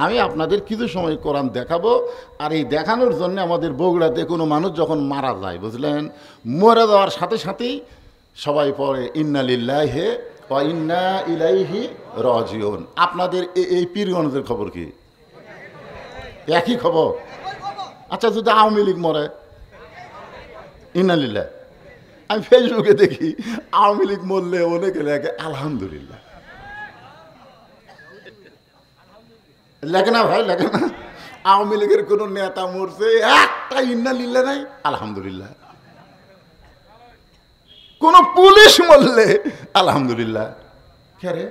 আমি আপনাদের কিছু সময় কোরআন দেখাবো, আর এই দেখানোর জন্য আমাদের বগুড়াতে কোনো মানুষ যখন মারা যায়, বুঝলেন, মরে যাওয়ার সাথে সাথেই সবাই পড়ে ইন্না লিল্লাহি ওয়া ইন্না ইলাইহি রাজিউন। আপনাদের এই পীরগঞ্জের খবর কি? একই খবর? আচ্ছা, যদি আওয়ামী লীগ মরে ইন্না লিল্লাহ, আমি ফেসবুকে দেখি আওয়ামী লীগ মরলে অনেকে লেগে আলহামদুলিল্লাহ, লেগে না ভাই, লেগে না? আওয়ামী লীগের কোন নেতা মরছে একটা ইন্না লিল্লাহ নাই, আলহামদুলিল্লাহ। কোন পুলিশ মরলে আলহামদুলিল্লাহ। কে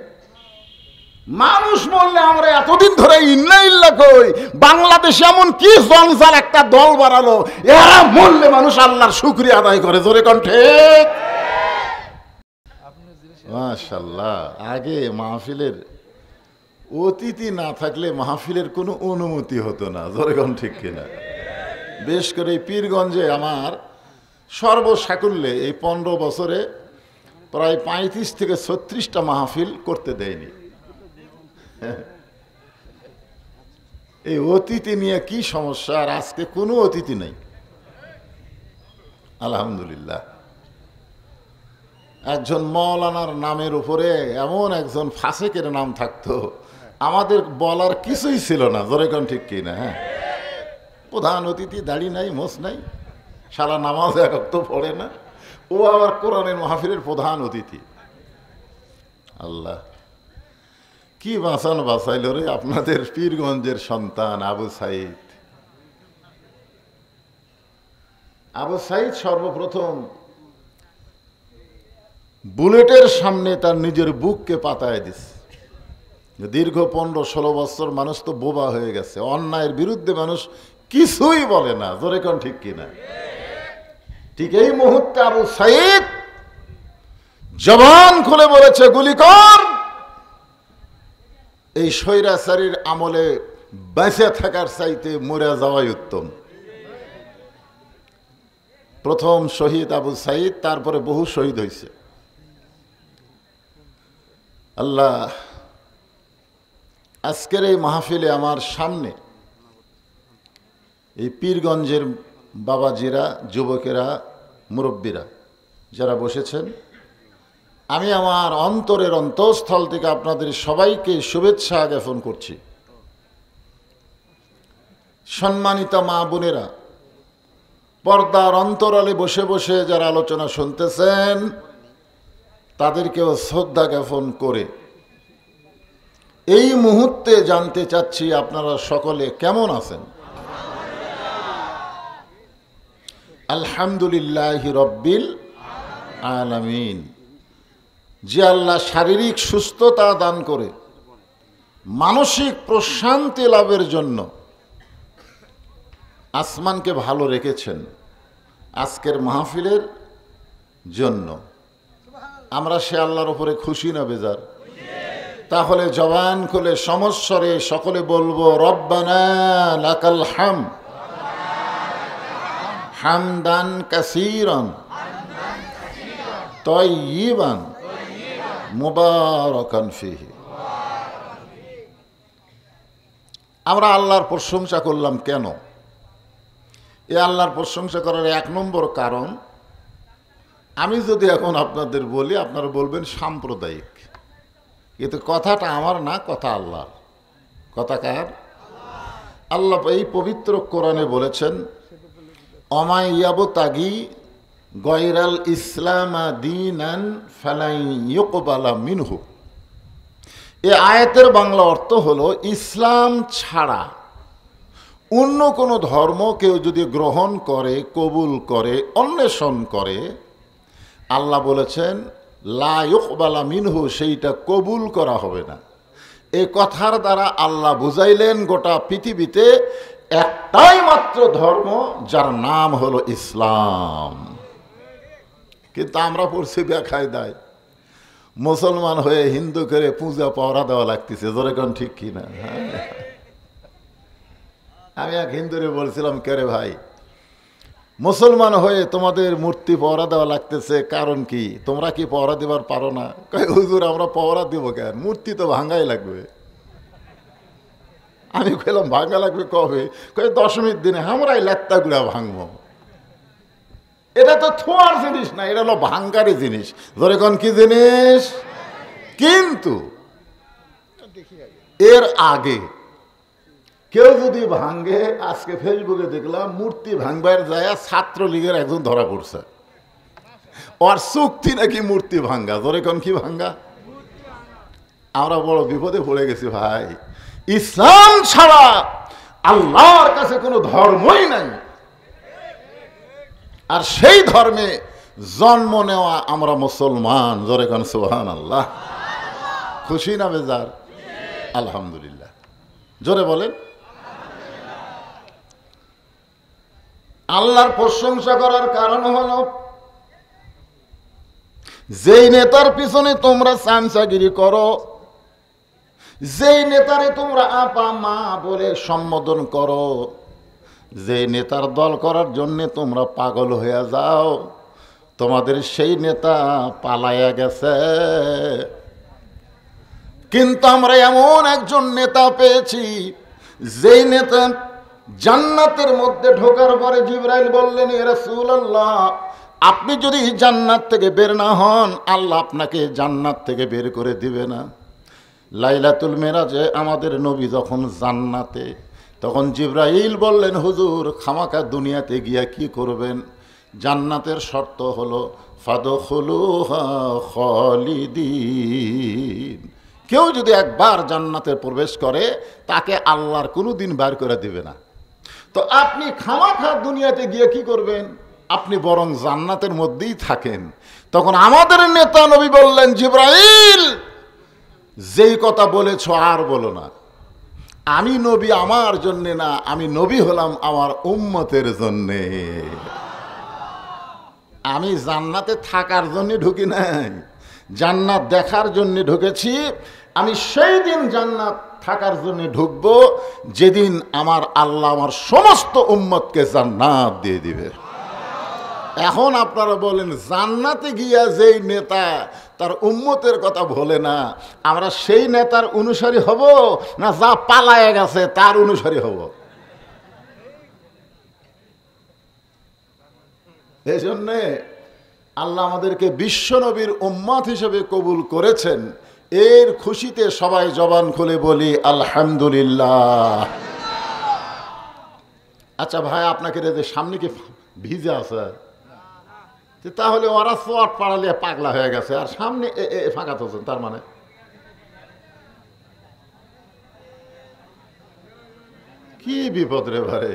মানুষ মরলে আমরা এতদিন ধরে ইন্না লিল্লাহ কই? বাংলাদেশে এমন কি জঞ্জাল একটা দল বাড়ালো, এরা মরলে মানুষ আল্লাহর শুকরিয়া আদায় করে। জোরে কোন ঠিক? মাশাআল্লাহ। আগে মাহফিলের অতিথি না থাকলে মাহফিলের কোনো অনুমতি হতো না। জোরে কোন ঠিক কিনা? বেশ করে এই পীরগঞ্জে আমার সর্বসাকুল্যে এই 15 বছরে প্রায় 35 থেকে 36টা মাহফিল করতে দেয়নি। এই অতিথি নিয়ে কি সমস্যা, আর আজকে কোনো অতিথি নেই আলহামদুলিল্লাহ। একজন মৌলানার নামের উপরে এমন একজন ফাসেকের নাম থাকতো, আমাদের বলার কিছুই ছিল না। জোরে কোন ঠিক কিনা? হ্যাঁ, প্রধান অতিথি, দাড়ি নাই, মোছ নাই, সারা নামাজ এক ওয়াক্ত পড়ে না, ও আবার কোরআনের মাহফিলের প্রধান অতিথি। আল্লাহ কি বাঁচান বাঁচাইল রে আপনাদের পীরগঞ্জের সন্তান আবু সাইদ। আবু সাইদ সর্বপ্রথম বুলেটের সামনে তার নিজের বুককে পাতায় দিছে। দীর্ঘ 15-16 বছর মানুষ তো বোবা হয়ে গেছে, অন্যায়ের বিরুদ্ধে মানুষ কিছুই বলে না। জোরে কোন ঠিক কিনা? ঠিক এই মুহূর্তে আবু সাইদ জবান খুলে বলেছে, গুলি কর। এই স্বৈরাচারীর আমলে বেঁচে থাকার চাইতে মরে যাওয়াই উত্তম। প্রথম শহীদ আবু সাইদ, তারপরে বহু শহীদ হয়েছে। আল্লাহ, আজকের এই মাহফিলে আমার সামনে এই পীরগঞ্জের বাবাজিরা, যুবকেরা, মুরব্বীরা যারা বসেছেন, আমি আমার অন্তরের অন্তঃস্থল থেকে আপনাদের সবাইকে শুভেচ্ছা জ্ঞাপন করছি। সম্মানিত মা বোনেরা, পর্দার অন্তরালে বসে বসে যারা আলোচনা শুনতেছেন, তাদেরকেও শ্রদ্ধা জ্ঞাপন করে এই মুহূর্তে জানতে চাচ্ছি আপনারা সকলে কেমন আছেন? আলহামদুলিল্লাহ রব্বিল আলামিন। যে আল্লাহ শারীরিক সুস্থতা দান করে মানসিক প্রশান্তি লাভের জন্য আসমানকে ভালো রেখেছেন, আজকের মাহফিলের জন্য আমরা সে আল্লাহর উপরে খুশি না বেজার? তাহলে জবান খুলে সমস্বরে সকলে বলবো, রব্বানা লাকাল হামদ হামদান কাসীরান তাইয়িবান মুবারাকান ফিহি। আমরা আল্লাহর প্রশংসা করলাম কেন? এই আল্লাহর প্রশংসা করার 1 নম্বর কারণ, আমি যদি এখন আপনাদের বলি আপনারা বলবেন সাম্প্রদায়িক, কিন্তু কথাটা আমার না, কথা আল্লাহর। কথা কার? আল্লাহ এই পবিত্র কোরআনে বলেছেন, অমাই ইয়াবতাগি গয়রাল ইসলামা দীনান ফালাই ইউকবালা মিনহু। এই আয়াতের বাংলা অর্থ হলো, ইসলাম ছাড়া অন্য কোনো ধর্ম কেউ যদি গ্রহণ করে, কবুল করে, অন্বেষণ করে, আল্লাহ বলেছেন লা ইউকবালা মিনহু, সেইটা কবুল করা হবে না। এই কথার দ্বারা আল্লাহ বুঝাইলেন গোটা পৃথিবীতে একটাই মাত্র ধর্ম, যার নাম হলো ইসলাম। কিন্তু আমরা পড়ছি বেকায়দায়, মুসলমান হয়ে হিন্দু করে পূজা পাওয়া দেওয়া লাগতেছে। জোরে কোন ঠিক কিনা? আমি এক হিন্দুরে বলছিলাম, কে রে ভাই, মুসলমান হয়ে তোমাদের মূর্তি পহরা দেওয়া লাগতেছে, কারণ কি? তোমরা কি পহরা দেবার পারো না? কয় হুজুর, আমরা পহরা দেব কেন? মূর্তি তো ভাঙ্গাই লাগবে। আমি কইলাম ভাঙা লাগবে কবে? কই দশমীর দিনে আমরাই লাত্তাগুলা ভাঙবো। এটা তো থোয়ার জিনিস না, এটা হলো ভাঙ্গারি জিনিস। ধরে কোন কি জিনিস? কিন্তু এর আগে কেউ যদি ভাঙ্গে, আজকে ফেসবুকে দেখলাম মূর্তি ভাঙবার যায় ছাত্রলীগের একজন ধরা পড়ছে, ওর চুক্তি নাকি মূর্তি ভাঙ্গা। ধরে কোন কি ভাঙ্গা? আমরা বড় বিপদে পড়ে গেছি ভাই। ইসলাম ছাড়া আল্লাহর কাছে কোনো ধর্মই নাই, আর সেই ধর্মে জন্ম নেওয়া আমরা মুসলমান। জোরে কোন সুবহানাল্লাহ। খুশি না বেজার? আলহামদুলিল্লাহ। জোরে বলেন। আল্লাহর প্রশংসা করার কারণ হলো, যেই নেতার পিছনে তোমরা চামচাগিরি করো, যেই নেতারে তোমরা আপা মা বলে সম্বোধন করো, যে নেতার দল করার জন্য তোমরা পাগল হয়ে যাও, তোমাদের সেই নেতা পালাইয়া গেছে। কিন্তু আমরা এমন একজন নেতা পেয়েছি, যেই নেতা জান্নাতের মধ্যে ঢোকার পরে জিবরাইল বললেন, ইয়া রাসূলুল্লাহ, আপনি যদি জান্নাত থেকে বের না হন, আল্লাহ আপনাকে জান্নাত থেকে বের করে দিবে না। লাইলাতুল মেরাজে আমাদের নবী যখন জান্নাতে, তখন জিবরাইল বললেন, হুজুর খামাকা দুনিয়াতে গিয়া কি করবেন? জান্নাতের শর্ত হলো ফাদখুলুহা খালিদিন। কেউ যদি একবার জান্নাতে প্রবেশ করে, তাকে আল্লাহর কোনো দিন বার করে দিবে না। তো আপনি খামাখা দুনিয়াতে গিয়ে কি করবেন? আপনি বরং জান্নাতের মধ্যেই থাকেন। তখন আমাদের নেতা নবী বললেন, জিবরাইল যেই কথা বলেছ আর বলো না। আমি নবী আমার জন্যে না, আমি নবী হলাম আমার উম্মতের জন্যে। আমি জান্নাতে থাকার জন্য ঢুকি নাই, জান্নাত দেখার জন্য ঢুকেছি। আমি সেই দিন জান্নাত থাকার জন্য ঢুকবো, যেদিন আমার আল্লাহ আমার সমস্ত উম্মতকে জান্নাত দিয়ে দিবে। এখন আপনারা বলেন, জান্নাতে গিয়া যেই নেতা তার উম্মতের কথা বলে না, আমরা সেই নেতার অনুসারী হব, না যা পালায় গেছে তার অনুসারী হব? এই জন্যে আল্লাহ আমাদেরকে বিশ্ব নবীর উম্মত হিসেবে কবুল করেছেন। এর খুশিতে সবাই জবান খুলে বলি আলহামদুলিল্লাহ। আচ্ছা ভাই, আপনাকে সামনে কি ভিজে আছে? তাহলে ওরা চট পাড়ালিয়া পাগলা হয়ে গেছে, আর সামনে ফাঁকা থাকছেন, তার মানে কি বিপদ রে ভাই।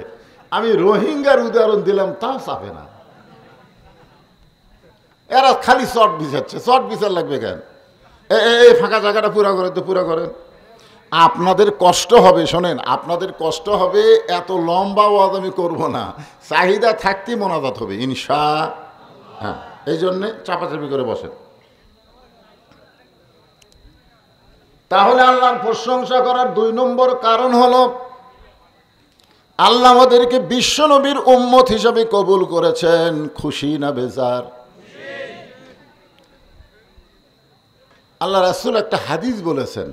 আমি রোহিঙ্গার উদাহরণ দিলাম, তা চাপে না। এরা খালি চট বিছাচ্ছে, চট বিচার লাগবে কেন? এই ফাঁকা জায়গাটা পুরা করেন তো পুরা করেন। আপনাদের কষ্ট হবে, শোনেন, আপনাদের কষ্ট হবে। এত লম্বা ওয়াজ আমি করবো না, চাহিদা থাকতেই মোনাজাত হবে ইনশা। হ্যাঁ, এই জন্যে চাপাচাপি করে বসেন। তাহলে আল্লাহর প্রশংসা করার 2 নম্বর কারণ হলো, আল্লাহ আমাদেরকে বিশ্ব নবীর উম্মত হিসাবে কবুল করেছেন। খুশি না বেজার? আল্লাহ রাসূল একটা হাদিস বলেছেন।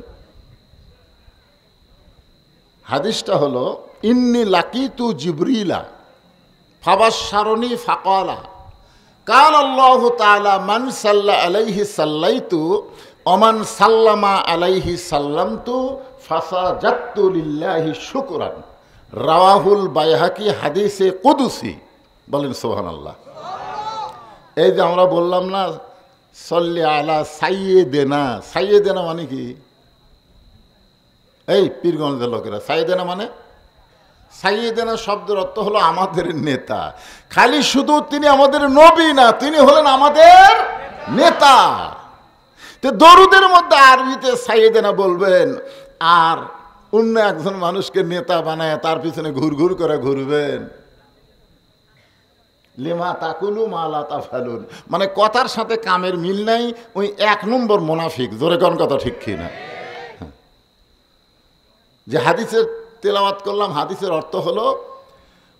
হাদিসটা হলো, ইন্নী লাকিতু জিবরিলা ফাবাশশারনি ফাকালা কাল আল্লাহু তাআলা মান সাল্লা আলাইহি সাল্লাইতু ওমান সাল্লামা আলাইহি সাল্লামতু ফাসাজাদতু লিল্লাহি শুকরান। রাওয়াহুল বাইহাকি, হাদিসে কুদসি। বলেন সুবহানাল্লাহ। এই যে আমরা বললাম না, সল্লি আলা সাইয়্যিদিনা। সাইয়্যিদিনা মানে কি? এই পীরগঞ্জের লোকেরা, সাইয়্যিদিনা মানে, সাইয়্যিদিনা শব্দের অর্থ হলো আমাদের নেতা। খালি শুধু তিনি আমাদের নবী না, তিনি হলেন আমাদের নেতা। তো দরুদের মধ্যে আরবিতে সাইয়্যিদিনা বলবেন, আর অন্য একজন মানুষকে নেতা বানায় তার পিছনে ঘুরঘুর করে ঘুরবেন। লিমা তাকুলু মালা তাফালুন, মানে কথার সাথে কামের মিল নাই। ওই 1 নম্বর মুনাফিক। জোরে কোন কথা ঠিক কি না? যে হাদিসের তেলাওয়াত করলাম, হাদিসের অর্থ হলো,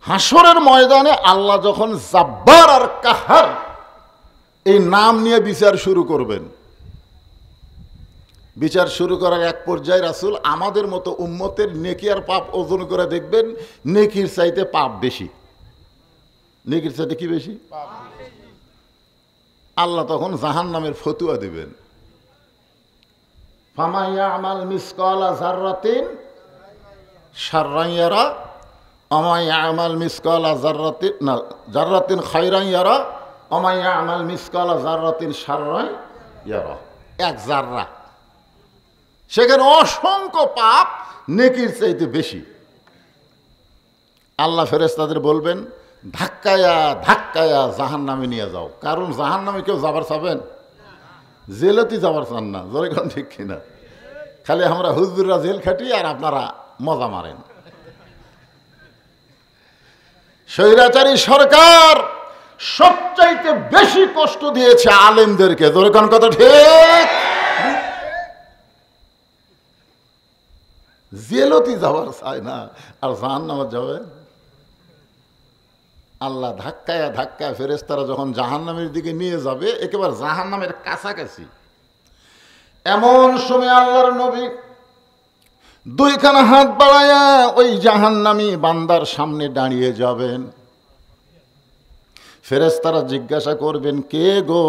হাসরের ময়দানে আল্লাহ যখন জাব্বার আর কাহার এই নাম নিয়ে বিচার শুরু করবেন, বিচার শুরু করার এক পর্যায়ে রাসূল আমাদের মতো উম্মতের নেকি আর পাপ ওজন করে দেখবেন, নেকির চাইতে পাপ বেশি। নেকির চাইতে কি বেশি? আল্লাহ তখন জাহান্নামের ফতুয়া দিবেন, ফামান ইয়ামাল মিসকালা যাররাতিন শাররান ইয়ারা ওয়া মান ইয়ামাল মিসকালা যাররাতিন খায়রান ইয়ারা ওয়া মান ইয়ামাল মিসকালা যাররাতিন শাররান ইয়ারা। এক জাররা, সেখানে অসংখ্য পাপ নেকির চাইতে বেশি। আল্লাহ ফেরেশতাদের বলবেন, ধাক্কায়া ধাক্কায়া জাহান্নামে নিয়ে যাও। কারণ জাহান্নামে কেউ যাবার চাবেন? জেলতি যাবার চান না। জোরে কোন ঠিক কিনা? খালি আমরা হুজুররা জেল খাটি আর আপনারা মজা মারেন। স্বৈরাচারী সরকার সবচাইতে বেশি কষ্ট দিয়েছে আলেমদেরকে। জোরে কোন কথা ঠিক? জেলতি যাবার চায় না, আর জাহান্নামে যাবে। আল্লাহ ধাক্কায় ধাক্কায় ফেরেশতারা যখন জাহান্নামের দিকে নিয়ে যাবে, একেবারে জাহান্নামের কাছাকাছি, এমন সময় আল্লাহর নবী দুইখানা হাত বাড়ায়া ওই জাহান্নামী বান্দার সামনে দাঁড়িয়ে যাবেন। ফেরেশতারা জিজ্ঞাসা করবেন, কে গো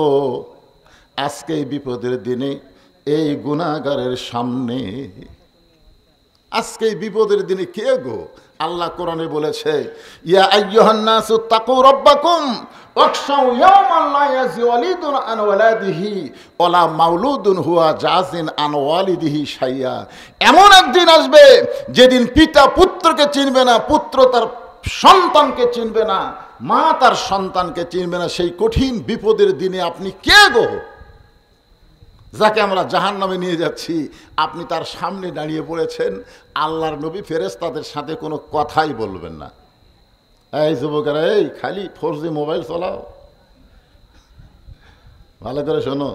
আজকে এই বিপদের দিনে এই গুনাহগারের সামনে, আজকে এই বিপদের দিনে কে গো? আল্লাহ কোরআনে বলেছে, ইয়া আইয়ুহান নাসু তাকু রাব্বাকুম ওয়াখশাউ ইয়াওমান লা ইয়াজি ওয়ালিদুন আন ওয়ালাদিহি ওয়ালা মাউলুদুন হুয়া জাযিন আন ওয়ালিদিহি শাইয়া। এমন একদিন আসবে যেদিন পিতা পুত্রকে চিনবে না, পুত্র তার সন্তানকে চিনবে না, মা তার সন্তানকে চিনবে না। সেই কঠিন বিপদের দিনে আপনি কে গো, যাকে আমরা জাহান্নামে নিয়ে যাচ্ছি, আপনি তার সামনে দাঁড়িয়ে পড়েছেন। আল্লাহর নবী ফেরেশতাদের সাথে কোনো কথাই বলবেন না। এই যুবকেরা, এই খালি 4G মোবাইল চালাও, ভালো করে শোনো।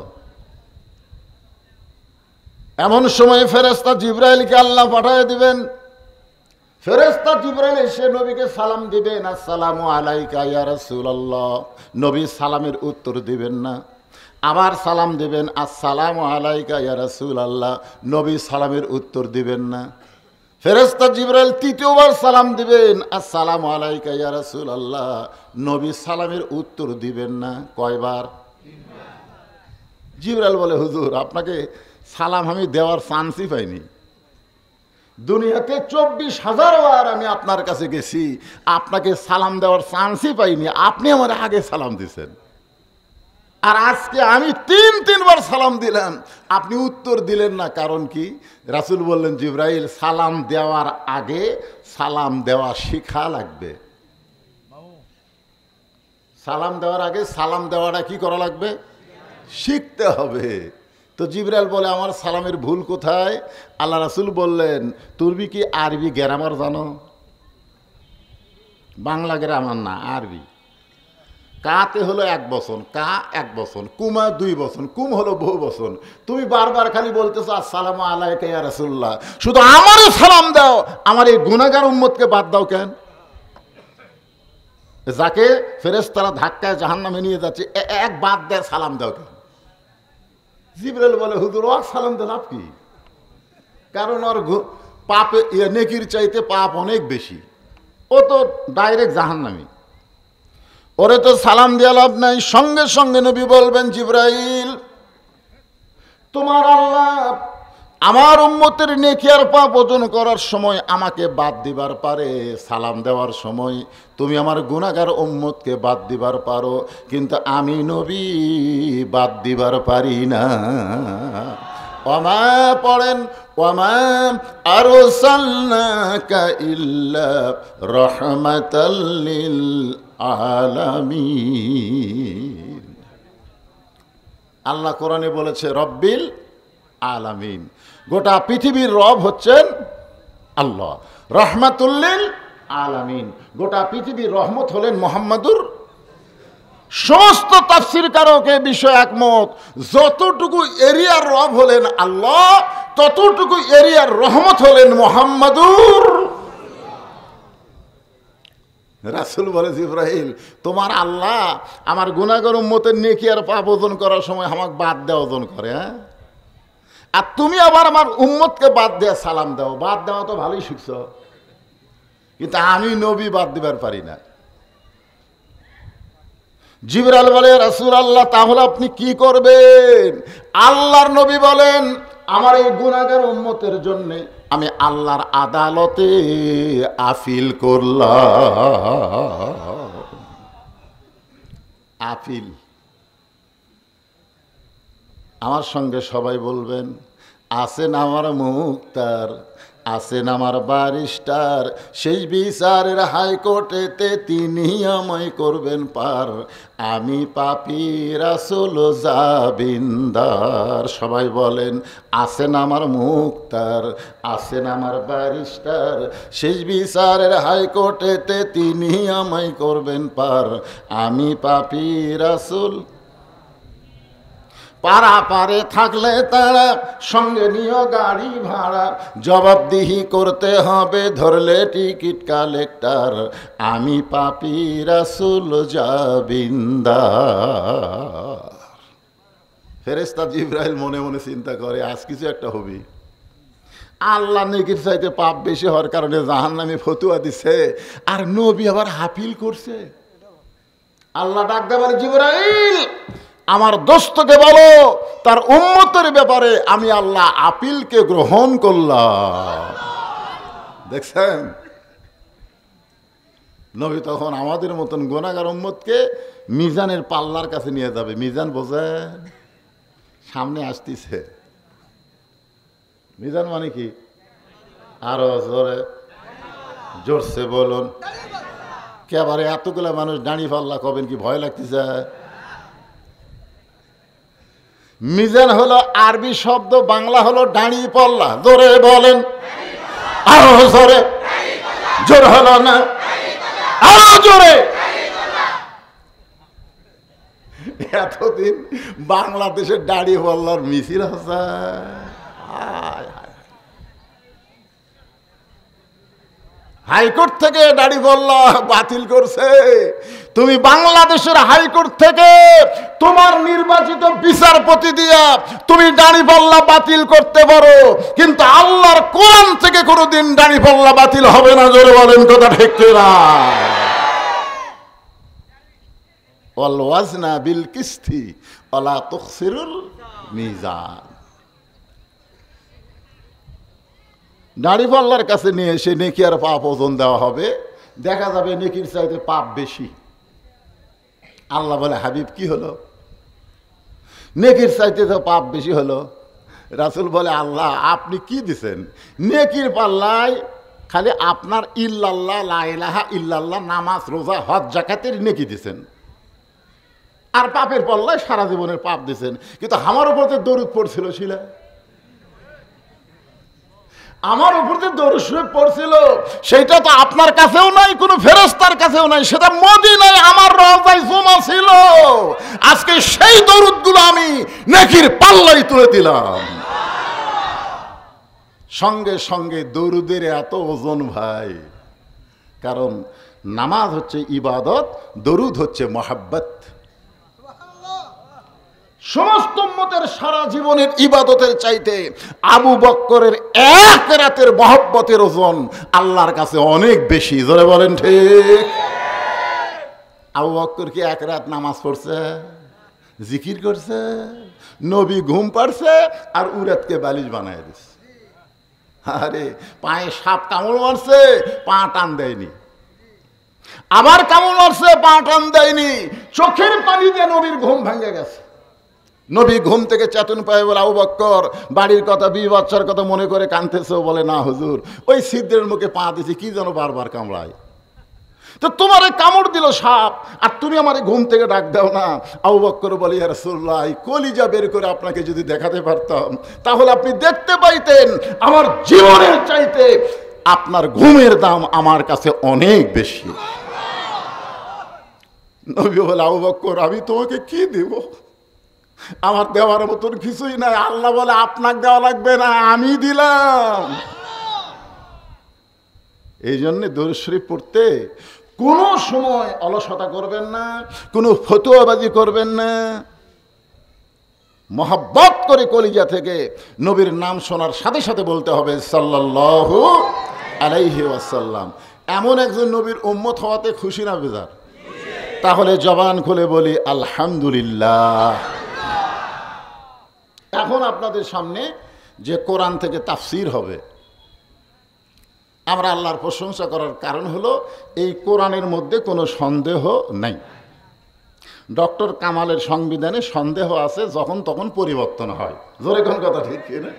এমন সময় ফেরেশতা জিবরাইলকে আল্লাহ পাঠিয়ে দিবেন। ফেরেশতা জিবরাইল এসে নবীকে সালাম দিবেন, আসসালামু আলাইকা ইয়া রাসূলুল্লাহ। নবী সালামের উত্তর দিবেন না। আবার সালাম দেবেন, আসসালামু আলাইকা ইয়া রাসূলুল্লাহ। নবী সালামের উত্তর দিবেন না। ফেরেশতা জিবরাইল তৃতীয়বার সালাম দিবেন, আসসালামু আলাইকা ইয়া রাসূলুল্লাহ। নবী সালামের উত্তর দিবেন না। কয়বার? জিবরাইল বলে, হুজুর আপনাকে সালাম আমি দেওয়ার চান্সই পাইনি। দুনিয়াতে 24,000 বার আমি আপনার কাছে গেছি, আপনাকে সালাম দেওয়ার চান্সই পাইনি। আপনি আমার আগে সালাম দিয়েছেন, আর আজকে আমি 3বার সালাম দিলাম, আপনি উত্তর দিলেন না। কারণ কি? রাসূল বললেন, জিবরাইল সালাম দেওয়ার আগে সালাম দেওয়া শিখা লাগবে। সালাম দেওয়ার আগে সালাম দেওয়াটা কি করা লাগবে? শিখতে হবে। তো জিবরাইল বলে, আমার সালামের ভুল কোথায়? আল্লাহ রাসূল বললেন, তুমি কি আরবি গ্রামার জানো? বাংলা গ্রামার না, আরবি। কাতে হলো 1 বচন, কা 1 বচন, কুমা 2 বচন, কুম হলো বহু বচন। তুমি বারবার খালি বলতেছো আসসালামু আলাইকা ইয়া রাসূলুল্লাহ, শুধু আমারও সালাম দাও, আমার এই গুনাহগার উম্মতকে বাদ দাও কেন? যাকে ফেরেশতারা ধাক্কায় জাহান্নামে নিয়ে যাচ্ছে, এক বাদ দেয় সালাম দাও কেন? জিবরাইল বলে, হুজুর ওর সালাম দিয়ে লাভ কি? কারণ ওর পাপে নেকির চাইতে পাপ অনেক বেশি, ও তো ডাইরেক্ট জাহান্নামী, ওরে তো সালাম দেওয়া লাভ নাই। সঙ্গে সঙ্গে নবী বলবেন, জিবরাইল তোমার আল্লাহ আমার উম্মতের নেকি আর পাপ ওজন করার সময় আমাকে বাদ দিবার পারে, সালাম দেওয়ার সময় তুমি আমার গুনাহগার উম্মতকে বাদ দিবার পারো, কিন্তু আমি নবী বাদ দিবার পারি না। ওমা পড়েন, ওমা আরসালনাকা ইল্লা রাহমাতাল লিল আলামিন। আল্লাহ কোরআনে বলেছে রব্বিল আলামিন, গোটা পৃথিবীর রব হচ্ছেন আল্লাহ। রহমাতুল লিল আলামিন, গোটা পৃথিবীর রহমত হলেন মুহাম্মাদুর। সমস্ত তাফসীরকারক এ বিষয়ে একমত, যতটুকু এরিয়ার রব হলেন আল্লাহ, ততটুকু এরিয়ার রহমত হলেন মুহাম্মাদুর। রাসূল বলে, জিবরাইল তোমার আল্লাহ আমার গুনাহগার উম্মতের নেকি আর পাপ ওজন করার সময় আমাকে বাদ দেওয়া ওজন করে, হ্যাঁ? আর তুমি আবার আমার উম্মতকে বাদ দেওয়া সালাম দাও। বাদ দেওয়া তো ভালোই শিখছ, কিন্তু আমি নবী বাদ দিবার পারি না। জিবরাইল বলে, রাসূলুল্লাহ তাহলে আপনি কি করবেন? আল্লাহর নবী বলেন, আমার এই গুনাহগার উম্মতের জন্য আমি আল্লাহর আদালতে আপিল করলাম। আপিল। আমার সঙ্গে সবাই বলবেন, আছেন আমার মুক্তার, আছেন আমার ব্যারিস্টার, শেষ বিচারের হাইকোর্টেতে তিনি আমায় করবেন পার, আমি পাপী রাসূল জাবিন্দার। সবাই বলেন, আছেন আমার মুক্তার, আছেন আমার ব্যারিস্টার, শেষ বিচারের হাইকোর্টেতে তিনি আমায় করবেন পার, আমি পাপী রাসূল। পারা পারে থাকলে তারা সঙ্গে নিও গাড়ি ভাড়া, জবাবদিহি করতে হবে ধরলে টিকিট কালেক্টর, আমি পাপী রাসূল জাবিন্দার। ফেরেশতা জিবরাইল মনে মনে চিন্তা করে, আজ কিছু একটা হবে। আল্লাহ নেকির চাইতে পাপ বেশি হওয়ার কারণে জাহান্নামে ফতুয়া দিছে, আর নবী আবার আপিল করছে। আল্লাহ ডাক দেবার, জিবরাইল আমার দোস্তকে বলো তার উম্মতের ব্যাপারে আমি আল্লাহ আপিলকে গ্রহণ করলাম। দেখছেন, নবী তখন আমাদের মতন গুনাহগার উম্মতকে মিজানের পাল্লার কাছে নিয়ে যাবে। মিজান বোঝেন, সামনে আসতেছে। মিজান মানে কি? আরো জোরে জোরসে বলুন। কেবারে এতগুলা মানুষ দাঁড়ি পাল্লা কবেন, কি ভয় লাগতেছে? মিজান হলো আরবি শব্দ, বাংলা হলো দাঁড়ি পাল্লা। জোরে বলেন, আরো জোরে। জোর হলো না, আরো জোরে। এতদিন বাংলাদেশের দাড়ি পাল্লার মিছিল হচ্ছে। হাইকোর্ট থেকে দাড়ি পাল্লা বাতিল করছে। তুমি বাংলাদেশের হাইকোর্ট থেকে তোমার নির্বাচিত বিচারপতি দিয়া তুমি দাড়ি পাল্লা বাতিল করতে পারো, কিন্তু আল্লাহর কোরআন থেকে কোনোদিন দাড়ি পাল্লা বাতিল হবে না। জোরে বলেন, কথা ঠিক কিনা? ওয়াল ওয়াজনা বিল কিসতি ওয়ালা তুখসিরুল মিজান। দাড়ি পাল্লার কাছে নিয়ে এসে নেকি আর পাপ ওজন দেওয়া হবে, দেখা যাবে নেকির চাইতে পাপ বেশি। আল্লাহ বলে, হাবিব কি হলো? নেকির চাইতে তো পাপ বেশি হলো। রাসূল বলে, আল্লাহ আপনি কি দিছেন? নেকির পাল্লায় খালি আপনার ইল্লাল্লাহ, লা ইলাহা ইল্লাল্লাহ, নামাজ রোজা হজ যাকাতের নেকি দিছেন, আর পাপের পাল্লায় সারা জীবনের পাপ দিছেন। কিন্তু আমার উপর যে দরুদ পড়ছিল, আমার উপর যে দরুদ শরীফ পড়ছিল, সেটা তো আপনার কাছেও নাই, কোনো ফেরেশতার কাছেও নাই। সেটা মদিনায় আমার রওজায় জমা ছিল। আজকে সেই দরুদগুলো আমি নেকির পাল্লায় তুলে দিলাম। সঙ্গে সঙ্গে দরুদের এত ওজন ভাই, কারণ নামাজ হচ্ছে ইবাদত, দরুদ হচ্ছে মহাব্বত। সমস্ত উম্মতের সারা জীবনের ইবাদতের চাইতে আবু বকরের এক রাতের মহব্বতের ওজন আল্লাহর কাছে অনেক বেশি। জোরে বলেন ঠিক। আবু বকর কি এক রাত নামাজ পড়ছে, জিকির করছে? নবী ঘুম পাড়ছে আর উরাতকে বালিশ বানায় দিচ্ছে। আরে পায়ে সাপ কামড় মারছে, পা টান দেয়নি। আবার কামড় মারছে, পা টান দেয়নি। চোখের পানি দিয়ে নবীর ঘুম ভেঙে গেছে। নবী ঘুম থেকে চেতন পায় বলে, আবু বকর বাড়ির কথা, বিবি বাচ্চার কথা মনে করে কাঁদতেছে। বলে, না হুজুর, ওই ছিদ্রের মুখে পা দিছি, কি যেন বারবার কামড়ায়। তো তোমার কামড় দিল সাপ, আর তুমি আমার ঘুম থেকে ডাক দাও না। আবু বকর বলে, ইয়া রাসূলুল্লাহ, কলিজা বের করে আপনাকে যদি দেখাতে পারতাম, তাহলে আপনি দেখতে পাইতেন আমার জীবনের চাইতে আপনার ঘুমের দাম আমার কাছে অনেক বেশি। নবী বলে, আবু বকর আমি তোমাকে কি দেব? আমার দেওয়ার মতন কিছুই নাই। আল্লাহ বলে, আপনাকে দেওয়া লাগবে না, আমি দিলাম। এই জন্য দরুদ শরীফ পড়তে কোনো সময় অলসতা করবেন না, কোনো ফতুয়াবাজি করবেন না। মহব্বত করে কলিজা থেকে নবীর নাম শোনার সাথে সাথে বলতে হবে সাল্লাল্লাহু আলাইহি ওয়াসাল্লাম। এমন একজন নবীর উম্মত হওয়াতে খুশি না বেজার? তাহলে জবান খুলে বলি আলহামদুলিল্লাহ। এখন আপনাদের সামনে যে কোরআন থেকে তাফসীর হবে, আমরা আল্লাহর প্রশংসা করার কারণ হলো এই কোরআনের মধ্যে কোনো সন্দেহ নাই। ডক্টর কামালের সংবিধানে সন্দেহ আছে, যখন তখন পরিবর্তন হয়। জোরে কোন কথা ঠিক না?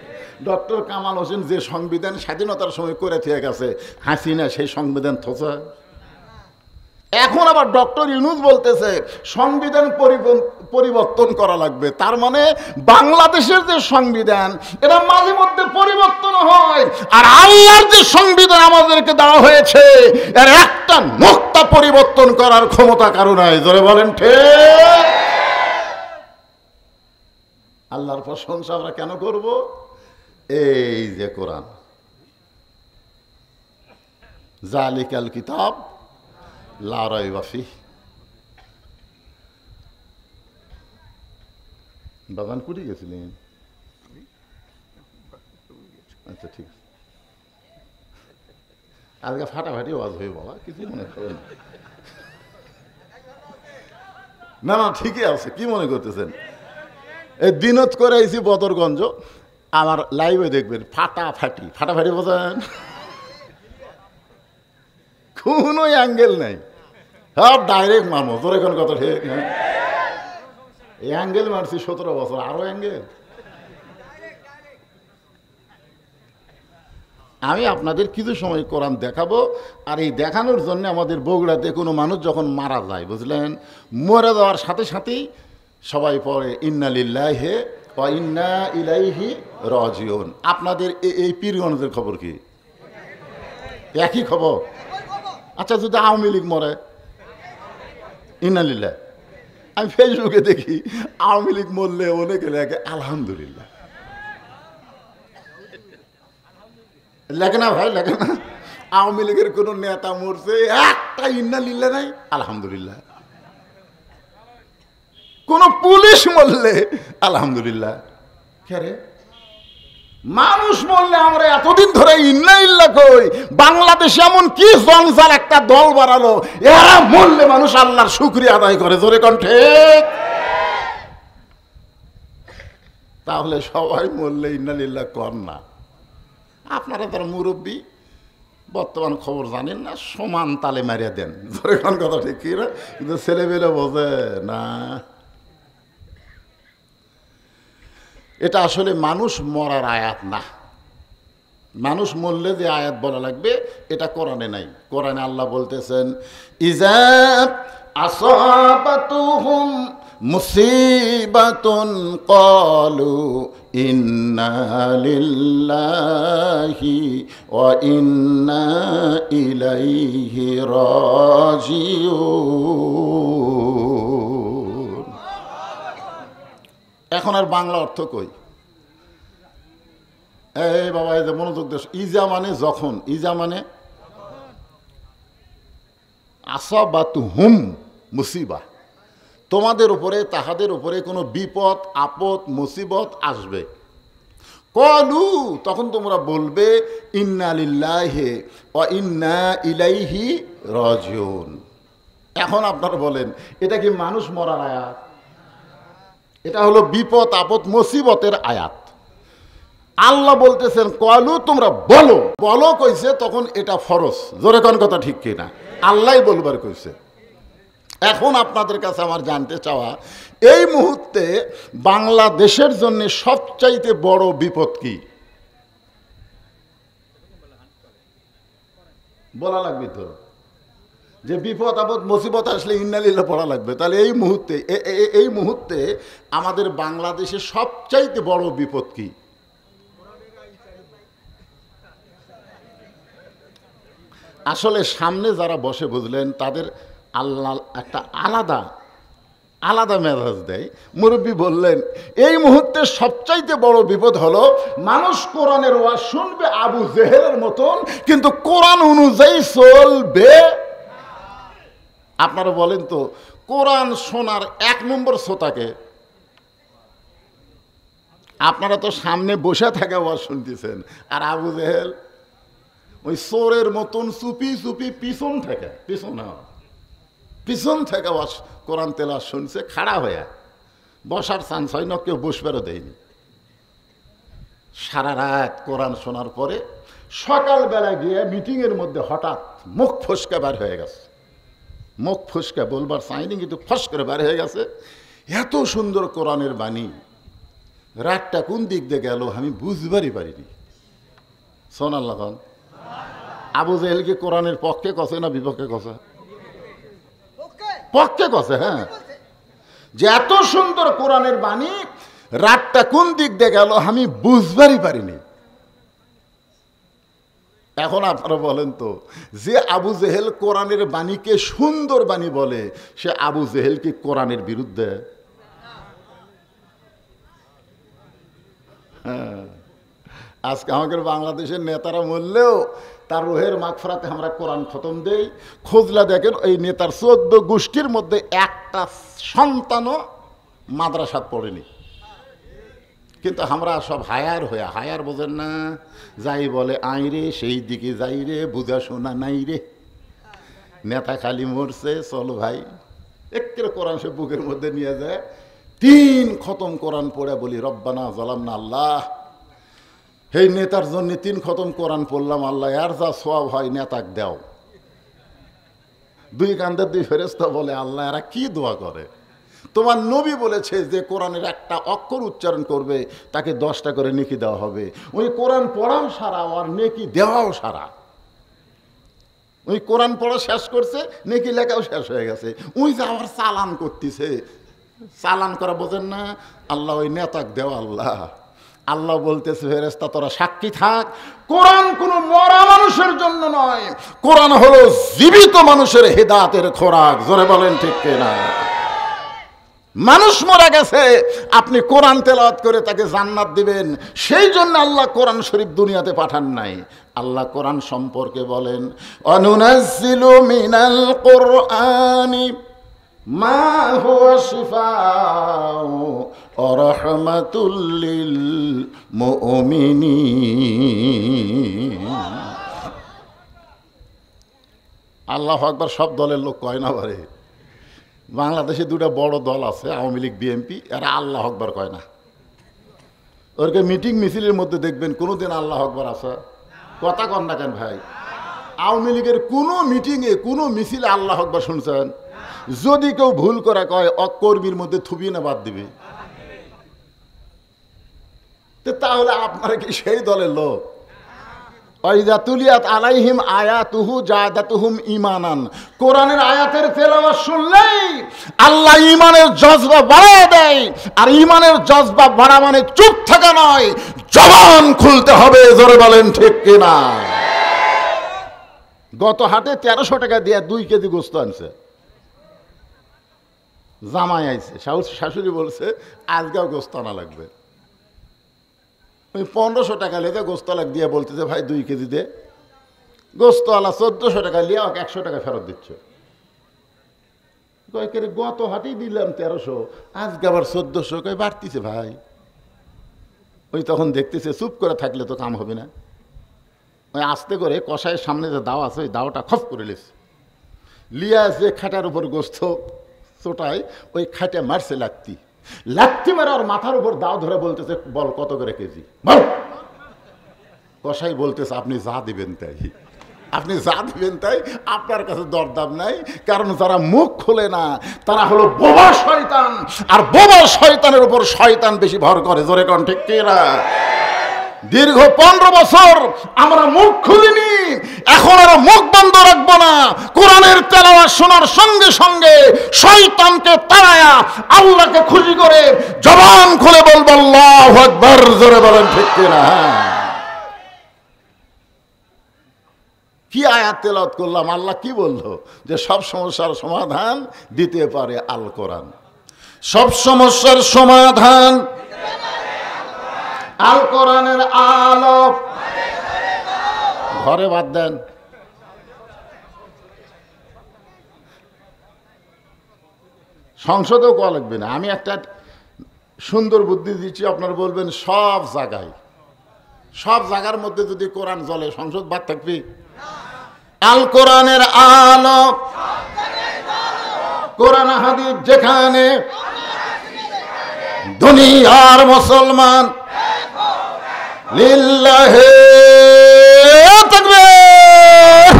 ডক্টর কামাল হোসেন যে সংবিধান স্বাধীনতার সময় করে থেকে গেছে, হাসিনা সেই সংবিধান থোসা। এখন আবার ডক্টর ইউনূস বলতেছে সংবিধান পরিবর্তন করা লাগবে। তার মানে বাংলাদেশের যে সংবিধান এটা মাঝে মধ্যে পরিবর্তন হয়, আর আল্লাহর যে সংবিধান আমাদেরকে দেওয়া হয়েছে এর একটা নোক্তা পরিবর্তন করার ক্ষমতা কারো নাই। জোরে বলেন ঠিক? আল্লাহর প্রশংসা আমরা কেন করব? এই যে কোরআন, জালিকাল কিতাব লা রাইবা ফিহ। বাগান কুড়ি গেছিলেন? আচ্ছা ঠিক আছে, আজকে ফাটাফাটি আওয়াজ হয়ে বাবা, কিছু মনে করেন না? না ঠিকই আছে। কি মনে করতেছেন? এই দিনত করে আইছি বদরগঞ্জ, আমার লাইভে দেখবেন ফাটাফাটি বোঝেন, কোনো অ্যাঙ্গেল নাই, সব ডাইরেক্ট মানুষ। তোর এখন কথা ঠিক না? এই অ্যাঙ্গেল মারছি 17 বছর, আরো অ্যাঙ্গেল। আমি আপনাদের কিছু সময় কোরআন দেখাবো, আর এই দেখানোর জন্য আমাদের বগুড়াতে কোনো মানুষ যখন মারা যায়, বুঝলেন, মরে যাওয়ার সাথে সাথেই সবাই পড়ে ইন্না লিল্লাহি ওয়া ইন্না ইলাইহি রাজিউন। আপনাদের এই পীরগঞ্জের খবর কি? একই খবর? আচ্ছা, যদি আওয়ামী লীগ মরে ইন্না লিল্লাহ, আমি ফেসবুকে দেখি আওয়ামী লীগ মরলে অনেকে লেখে আলহামদুলিল্লাহ। লেখে না ভাই, লেখে না? আওয়ামী লীগের কোন নেতা মরছে একটা ইন্না লিল্লাহ নাই, আলহামদুলিল্লাহ। কোন পুলিশ মরলে আলহামদুলিল্লাহ। কে মানুষ মরলে আমরা এতদিন ধরে ইন্না লিল্লাহ কই? বাংলাদেশে এমন কি জঞ্জাল একটা দল বাড়ালো, এরা মরলে মানুষ আল্লাহর শুকরিয়া আদায় করে। জোরে কোন ঠিক? তাহলে সবাই মরলে ইন্না লিল্লাহ কর না। আপনারা তার মুরব্বী, বর্তমান খবর জানেন না, সমান তালে মারিয়া দেন। জোরে কোন কথা ঠিক কি না? কিন্তু ছেলেমেলে বোঝে না। এটা আসলে মানুষ মরার আয়াত না। মানুষ মরলে যে আয়াত বলা লাগবে এটা কোরআনে নাই। কোরআনে আল্লাহ বলতেছেন ইজা আসাবাতুহুম মুসিবাতুন ক্বালু ইন্না লিল্লাহি ওয়া ইন্না ইলাইহি রাজিউন। এখন আর বাংলা অর্থ কই? এই বাবা, এই যে মনোযোগ দেশ, ইজা মানে যখন, ইজা মানে আসাবাতুহুম মুসিবা, তোমাদের উপরে তাহাদের উপরে কোনো বিপদ আপদ মুসিবত আসবে। কলু, তখন তোমরা বলবে ইন্না লিল্লাহি ওয়া ইন্না ইলাইহি রাজিউন। এখন আপনারা বলেন এটা কি মানুষ মরার আয়াত? এটা হলো বিপদ আপদ মুসিবতের আয়াত। আল্লাহ বলতেছেন কলু, তোমরা বলো। বলো কইছে, তখন এটা ফরজ। জোরে কোন কথা ঠিক কিনা? আল্লাহ বলবার কইছে। এখন আপনাদের কাছে আমার জানতে চাওয়া, এই মুহূর্তে বাংলাদেশের জন্য সবচাইতে বড় বিপদ কি? বলা লাগবে তো, যে বিপদ আপদ মুসিবত আসলে ইন্না লিল্লাহ পড়া লাগবে। তাহলে এই মুহূর্তে আমাদের বাংলাদেশে সবচাইতে বড় বিপদ কি? আসলে সামনে যারা বসে, বুঝলেন, তাদের আল্লাহ একটা আলাদা মেজাজ দেয়। মুরব্বী বললেন এই মুহূর্তে সবচাইতে বড় বিপদ হলো মানুষ কোরআনের ওয়াজ শুনবে আবু জেহেলের মতন, কিন্তু কোরআন অনুযায়ী চলবে। আপনারা বলেন তো, কোরআন শোনার 1 নম্বর শ্রোতাকে? আপনারা তো সামনে বসে থাকা ওয়াজ শুনতেছেন, আর আবু জেহেল ওই চোরের মতন চুপি চুপি পিছন থেকে ওয়াজ কোরআন তেলাওয়াত শুনছে, খাড়া হয়ে। বসার চান্স হয় না, কেউ বসবারও দেয়নি। সারা রাত কোরআন শোনার পরে সকালবেলা গিয়ে মিটিংয়ের মধ্যে হঠাৎ মুখ ফসকা বার হয়ে গেছে। মুখ ফসকা বলবার চাইনি, কিন্তু ফস করে বার হয়ে গেছে। এত সুন্দর কোরআনের বাণী, রাতটা কোন দিক দিয়ে গেল আমি বুঝবারই পারিনি। সোনাল্লাহ খান, আবু জেহেল কি কোরআনের পক্ষে কছে না বিপক্ষে কছে? পক্ষে কছে। হ্যাঁ, যে এত সুন্দর কোরআনের বাণী, রাতটা কোন দিক দিয়ে গেল আমি বুঝবারই পারিনি। এখন আপনারা বলেন তো, যে আবু জেহেল কোরআনের বাণীকে সুন্দর বাণী বলে, সে আবু জেহেল কি কোরআনের বিরুদ্ধে? হ্যাঁ, আজকে আমাদের বাংলাদেশের নেতারা বললেও তার রোহের মাগফিরাতে আমরা কোরআন খতম দেই। খোঁজলা দেখেন, ওই নেতার 14 গোষ্ঠীর মধ্যে একটা সন্তানও মাদ্রাসাত পড়েনি। কিন্তু আমরা সব হায়ার বোঝেন না, যাই বলে আই রে, সেই দিকে যাই রে, বুঝা শোনা নাই রে। নেতা খালি মরছে, চলো ভাই একটু কোরআন সে বুকের মধ্যে নিয়ে যায়। 3 খতম কোরআন পড়ে বলি রব্বানা জালামনা আল্লাহ। এই নেতার জন্য 3 খতম কোরআন পড়লাম, আল্লাহ আর যা সওয়াব হয় নেতাক দাও। 2 কান্দের 2 ফেরেশতা বলে, আল্লাহ এরা কি দোয়া করে? তোমার নবী বলেছে যে কোরআনের একটা অক্ষর উচ্চারণ করবে তাকে 10টা করে নেকি দেওয়া হবে। ওই কোরআন পড়াও সারা, আর নেকি দেওয়াও সারা। ওই কোরআন পড়া শেষ করছে, নেকি লেখাও শেষ হয়ে গেছে। ওই যে আবার চালান করতেছে, চালান করা বোঝেন না? আল্লাহ ওই নেতাক দেওয়া। আল্লাহ বলতেছে, ফেরেশতা তোরা সাক্ষী থাক, কোরআন কোনো মরা মানুষের জন্য নয়, কোরআন হলো জীবিত মানুষের হেদায়েতের খোরাক। জোরে বলেন ঠিক কিনা? মানুষ মারা গেছে, আপনি কোরআন তেলাওয়াত করে তাকে জান্নাত দিবেন, সেই জন্য আল্লাহ কোরআন শরীফ দুনিয়াতে পাঠান নাই। আল্লাহ কোরআন সম্পর্কে বলেন, অনুনাজ্জিলু মিনাল কুরআনি মা হুয়া শিফাউ ওয়া রাহমাতুল লিল মুমিনিন। আল্লাহু আকবার। সব দলের লোক কয় না পারে। বাংলাদেশে 2টা বড় দল আছে, আওয়ামী লীগ, বিএনপি, এরা আল্লাহ আকবার কয় না। ওরকে মিটিং মিছিলের মধ্যে দেখবেন কোনোদিন আল্লাহ আকবার আছে? কথা কন না কেন ভাই? আওয়ামী লীগের কোনো মিটিংয়ে কোনো মিছিলে আল্লাহ আকবার শুনছেন? যদি কেউ ভুল করে কয়, কর্মীর মধ্যে থুবি না বাদ দিবে। তাহলে আপনারা কি সেই দলের লোক? ওয়াইযা তুলিয়াত আলাইহিম আয়াতুহু জাদাতুহুম ঈমানান। কোরআনের আয়াতের তেলাওয়াত শুনলেই আল্লাহ ঈমানের জজবা বাড়ায় দেয়। আর ঈমানের জজবা বাড়া মানে চুপ থাকা নয়, জবান খুলতে হবে। জোরে বলেন ঠিক কিনা? গত হাটে 1300 টাকা দিয়ে 2 কেজি গোস্ত আনছে। জামাই আইছে, শাশুড়ি বলছে আজকেও গোস্ত আনা লাগবে। ওই 1500 টাকা লেগে গোস্তলাক দিয়ে বলতেছে, ভাই 2 কেজি দে। গোস্তওয়ালা 1400 টাকা লিয়ে 100 টাকা ফেরত দিচ্ছে। গত হাটেই দিলাম 1300, আজকে আবার 1400, কই বাড়তিছে ভাই। ওই তখন দেখতেছে চুপ করে থাকলে তো কাম হবে না। ওই আস্তে করে কষায়ের সামনে যে দাও আছে, ওই দাওটা খপ করে লেছে, লিয়া যে খাটার উপর গোস্ত চোটায়, ওই খাটে মারছে লাত্তি মারে ওর মাথার উপর দাও ধরে বলতেছে, বল কত করে কেজি বল। কসাই বলতেছে, আপনি যা দিবেন তাই, আপনি যা দিবেন তাই, আপনার কাছে দরদাম নাই। কারণ যারা মুখ খোলে না তারা হলো বোবা শয়তান, আর বোবা শয়তানের উপর শয়তান বেশি ভর করে। জোরে কোন ঠিক কিনা? দীর্ঘ 15 বছর আমরা মুখ খুলিনি, এখন আর মুখ বন্ধ রাখবো না। কোরআনের তেলাওয়াত শোনার সঙ্গে সঙ্গে শয়তানকে তাড়ায়া আল্লাহকে খুশি করে জবান খুলে বলবো আল্লাহু আকবার। জোরে বলেন ঠিক কিনা? কি আয়াত তেলাওয়াত করলাম? আল্লাহ কি বললো? যে সব সমস্যার সমাধান দিতে পারে আল কোরআন। সব সমস্যার সমাধান আল কোরআনের আলো। ঘরে বাদ দেন, সংসদেও কোয়া লাগবে না। আমি একটা সুন্দর বুদ্ধি দিচ্ছি, আপনারা বলবেন সব জায়গায়, সব জায়গার মধ্যে যদি কোরআন জ্বলে সংসদ বাদ থাকবি? আল কোরআনের আলো, কোরআন হাদিস যেখানে, দুনিয়ার মুসলমান লিল্লাহি তাকবীর।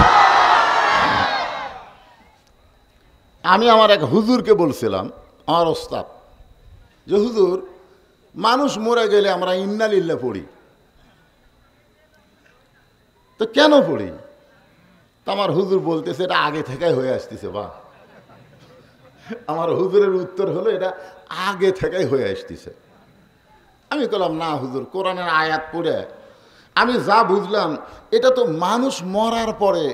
আমি আমার এক হুজুরকে বলছিলাম, আমার ওস্তাদ, যে হুজুর মানুষ মরে গেলে আমরা ইন্না লিল্লাহ পড়ি, তো কেন পড়ি? তো আমার হুজুর বলতেছে এটা আগে থেকে হয়ে আসতেছে। বা আমার হুজুরের উত্তর হলো এটা আগে থেকেই হয়ে আসতেছে। আমি বললাম না হুজুর, কোরআনের আয়াত পড়ে আমি যা বুঝলাম এটা তো মানুষ মরার পরে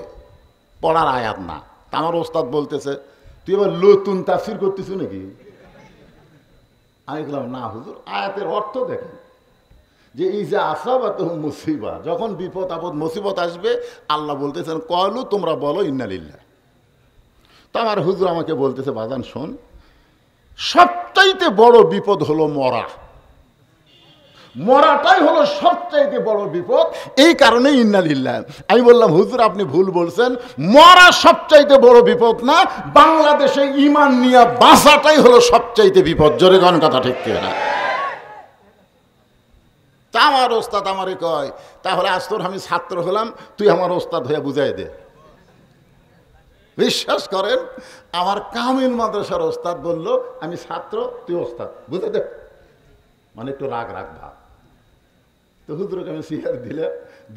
পড়ার আয়াত না। তা আমার ওস্তাদ বলতেছে তুই এবার নতুন তাফসীর করতেছ নাকি? আমি বললাম না হুজুর, আয়াতের অর্থ দেখেন যে ইজা আসাবাতুহুম মুসিবা, যখন বিপদ আপদ মুসিবত আসবে আল্লাহ বলতেছেন কলু, তোমরা বলো ইন্না লিল্লাহ। তো আমার হুজুর আমাকে বলতেছে বাজান শোন, সবচাইতে বড় বিপদ হলো মরা, মরাটাই হলো সবচাইতে বড় বিপদ, এই কারণে ইন্না লিল্লাহ। আমি বললাম হুজুর আপনি ভুল বলছেন, মরা সবচাইতে বড় বিপদ না, বাংলাদেশে ঈমান নিয়ে বাঁচাটাই হলো সবচাইতে বিপদ। জোরে গান কথা ঠিক কিনা? তা আমার ওস্তাদ আমারে কয় তাহলে আজ তোর আমি ছাত্র হলাম, তুই আমার ওস্তাদ হয়ে বুঝাই দে। বিশ্বাস করেন আমার কামিল মাদ্রাসার ওস্তাদ বলল আমি ছাত্র, তুই ওস্তাদ, বুঝে দে, মানে একটু রাগ রাগ ভাব। তো হুজুরকে আমি চেয়ার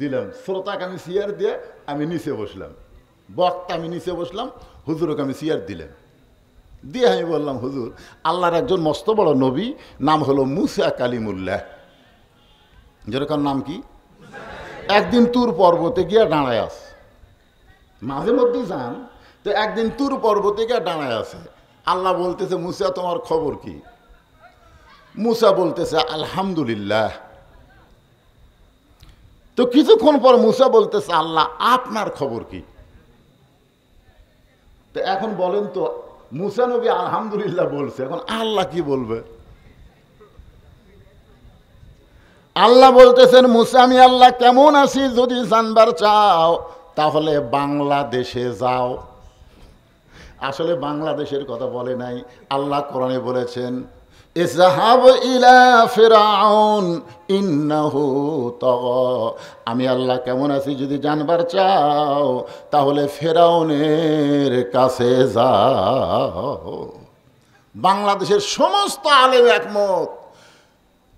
দিলাম, শ্রোতাকে আমি চেয়ার দিয়ে আমি নিচে বসলাম, বক্তা আমি নিচে বসলাম, হুজুরকে আমি চেয়ার দিলাম, দিয়ে আমি বললাম হুজুর আল্লাহর একজন মস্ত বড় নবী, নাম হলো মুসা কালিমুল্লাহ। যেরকম নাম কি? একদিন তুর পর্বতে গিয়া দাঁড়ায় আছে, মাঝে মধ্যেই যান, তো একদিন তুর পর্বতে গিয়া দাঁড়ায় আছে। আল্লাহ বলতেছে মুসা তোমার খবর কি? মুসা বলতেছে আলহামদুলিল্লাহ। তো কিছুক্ষণ পর মুসা বলতেছে আল্লাহ আপনার খবর কি? তো এখন বলেন তো, মুসা নবী আলহামদুলিল্লাহ বলছে, এখন আল্লাহ কি বলবে? আল্লাহ বলতেছেন মুসা আমি আল্লাহ কেমন আছি যদি জানবার চাও তাহলে বাংলাদেশে যাও। আসলে বাংলাদেশের কথা বলে নাই, আল্লাহ কোরআনে বলেছেন ইযহাব ইলা ফিরআউন ইন্নাহু তাগা। আমি আল্লাহ কেমন আছি যদি জানবার চাও তাহলে ফেরাউনের কাছে যাও। বাংলাদেশের সমস্ত আলেম একমত,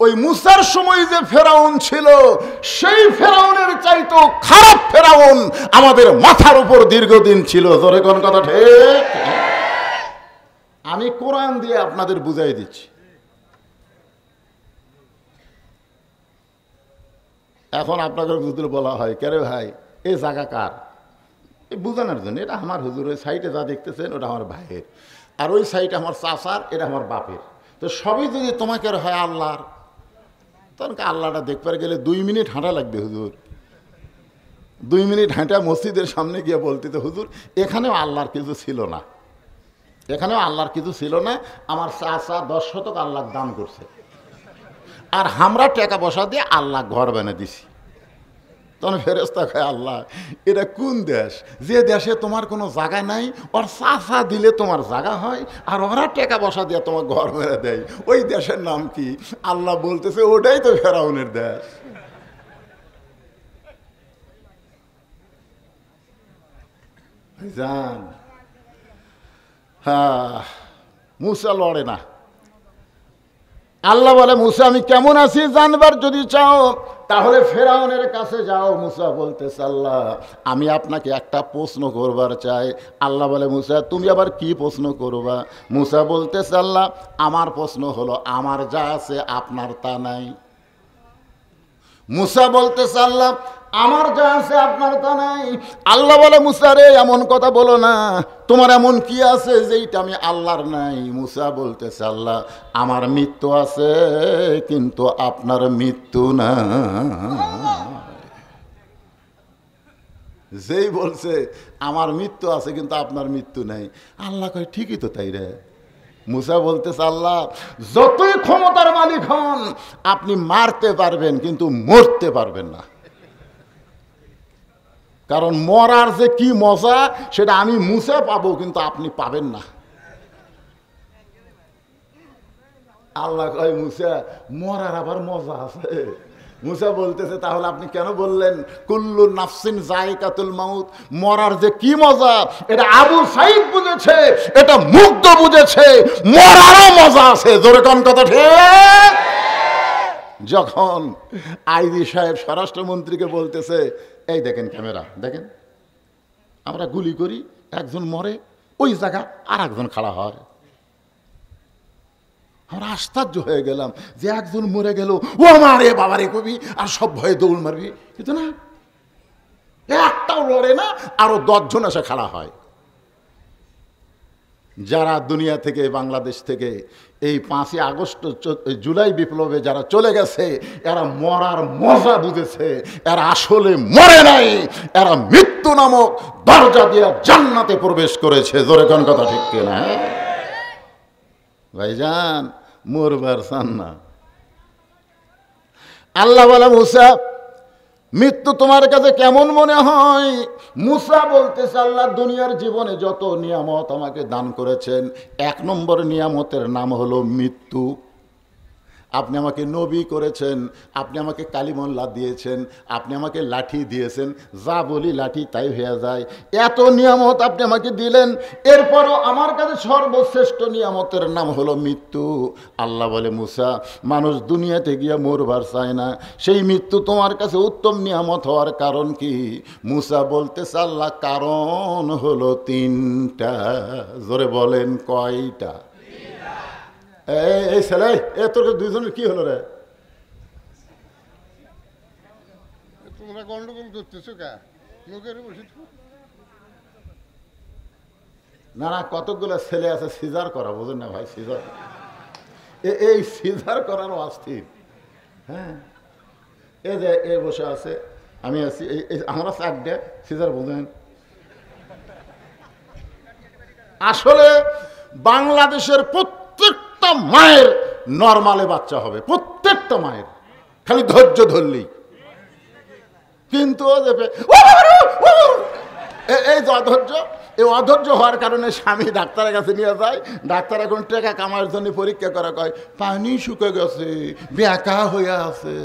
ওই মুসার সময় যে ফেরাউন ছিল সেই ফেরাউনের চাইতেও খারাপ ফেরাউন আমাদের মাথার উপর দীর্ঘদিন ছিল। জোরে কোন কথা ঠিক? আমি কোরআন দিয়ে আপনাদের বুঝাই দিচ্ছি। এখন আপনাদের যদি বলা হয় কেরে ভাই এই জায়গা কার, এই বুঝানোর জন্য, এটা আমার হুজুর, ওই সাইডে যা দেখতেছেন ওটা আমার ভাইয়ের, আর ওই সাইডে আমার চাচার, এটা আমার বাপের। তো সবই যদি তোমাকে হয় আল্লাহর, তখন আল্লাহটা দেখবার গেলে 2 মিনিট হাঁটা লাগবে হুজুর। 2 মিনিট হাঁটা মসজিদের সামনে গিয়ে বলতে তো হুজুর এখানেও আল্লাহর কিছু ছিল না, এখানেও আল্লাহর কিছু ছিল না, আমার চাচা 10 শতক আল্লাহর দান করছে, আর আমরা টাকা পয়সা দিয়ে আল্লাহ ঘর বানিয়ে দিছি। তখন ফেরেশতা কয় আল্লাহ এটা কোন দেশ, যে দেশে তোমার কোনো জায়গা নাই, ওর চাচা দিলে তোমার জায়গা হয়, আর ওরা টাকা পয়সা দিয়ে তোমার ঘর মেরে দেয়, ওই দেশের নাম কি? আল্লাহ বলতেছে ওটাই তো ফেরাউনের দেশ। জান হ্যাঁ, মুসা লড়ে না। আল্লাহ বলে মুসা আমি কেমন আছি জানবার যদি চাও তাহলে ফেরাউনের কাছে যাও। মুসা বলতেছে আল্লাহ আমি আপনাকে একটা প্রশ্ন করবার চাই। আল্লাহ বলে মুসা তুমি আবার কি প্রশ্ন করবা? মুসা বলতেছে আল্লাহ আমার প্রশ্ন হলো আমার যা আছে আপনার তা নাই। মুসা বলতেছে আল্লাহ আমার যা আছে আপনার তা নাই। আল্লাহ বলে মুসা রে এমন কথা বলো না, তোমার এমন কি আছে যেইটা আমি আল্লাহর নাই? মুসা বলতেছে আল্লাহ আমার মৃত্যু আছে কিন্তু আপনার মৃত্যু না। যেই বলছে আমার মৃত্যু আছে কিন্তু আপনার মৃত্যু নাই, আল্লাহ কয় ঠিকই তো তাই রে, মুসা বলতেছে, আল্লাহ যতই ক্ষমতার মালিক হন, আপনি মারতে পারবেন কিন্তু মরতে পারবেন না। কারণ মরার যে কি মজা সেটা আমি মুসা পাবো, কিন্তু আপনি পাবেন না। আল্লাহ কয়, মুসা মরার আবার মজা আছে? মুসা বলতেছে, তাহলে আপনি কেন বললেন কুল্লু নাফসিন যায়কাতুল মাউত? মরার যে কি মজা এটা আবু সাইদ বুঝেছে, এটা মুগ্ধ বুঝেছে, মরারও মজা আছে। জোরে কোন কথা ঠিক? যখন আইজি সাহেব স্বরাষ্ট্রমন্ত্রীকে বলতেছে, এই দেখেন ক্যামেরা দেখেন, আমরা গুলি করি, একজন মরে, ওই জায়গা আর একজন খাড়া হয়। আমরা আশ্চর্য হয়ে গেলাম যে একজন মরে গেল, ও মারে বাবারে কবি, আর সব ভয়ে দৌড় মারবি, কিন্তু না, একটাও লড়ে না, আরো 10 জন এসে খাড়া হয়। যারা দুনিয়া থেকে, বাংলাদেশ থেকে এই 5ই আগস্ট জুলাই বিপ্লবে যারা চলে গেছে, এরা মরার মজা বুঝেছে, এরা আসলে মরে নাই, এরা মৃত্যু নামক দরজা দিয়ে জান্নাতে প্রবেশ করেছে। জোরে কোন কথা ঠিক কিনা? ভাইজান মরবার চান না। আল্লাহ বলে, মুসা মৃত্যু তোমার কাছে কেমন মনে হয়? মুসা বলতেছে, আল্লাহ দুনিয়ার জীবনে যত নিয়ামত আমাকে দান করেছেন, 1 নম্বর নিয়ামতের নাম হলো মৃত্যু। আপনি আমাকে নবী করেছেন, আপনি আমাকে কালিমুল্লাহ দিয়েছেন, আপনি আমাকে লাঠি দিয়েছেন, যা বলি লাঠি তাই হয়ে যায়, এত নিয়ামত আপনি আমাকে দিলেন, এরপরও আমার কাছে সর্বশ্রেষ্ঠ নিয়ামতের নাম হলো মৃত্যু। আল্লাহ বলে, মুসা মানুষ দুনিয়াতে গিয়ে মরবার চায় না, সেই মৃত্যু তোমার কাছে উত্তম নিয়ামত হওয়ার কারণ কি? মুসা বলতেছে, আল্লাহ কারণ হলো 3টা। জোরে বলেন, কয়টা? এই ছেলে, এ তোর 2জনের কি হলো রে? তোমরা গন্ডগোল করতেছো কা? লোকের বসে না না, কতগুলো ছেলে আছে সিজার করা, বোঝেন না ভাই? সিজার, এই সিজার করারও অস্থির। হ্যাঁ, এই যে এ বসে আছে, আমি আছি, আমরা 4টে সিজার, বোঝেন? আসলে বাংলাদেশের প্রত্যেকটা মায়ের নরমালে বাচ্চা হবে, প্রত্যেকটা মায়ের, খালি ধৈর্য ধরলেই। কিন্তু এই যে অধৈর্য, এই অধৈর্য হওয়ার কারণে স্বামী ডাক্তারের কাছে নিয়ে যায়, ডাক্তার এখন টাকা কামার জন্য পরীক্ষা করা, কয় পানি শুকে গেছে, বেকা হয়ে আছে।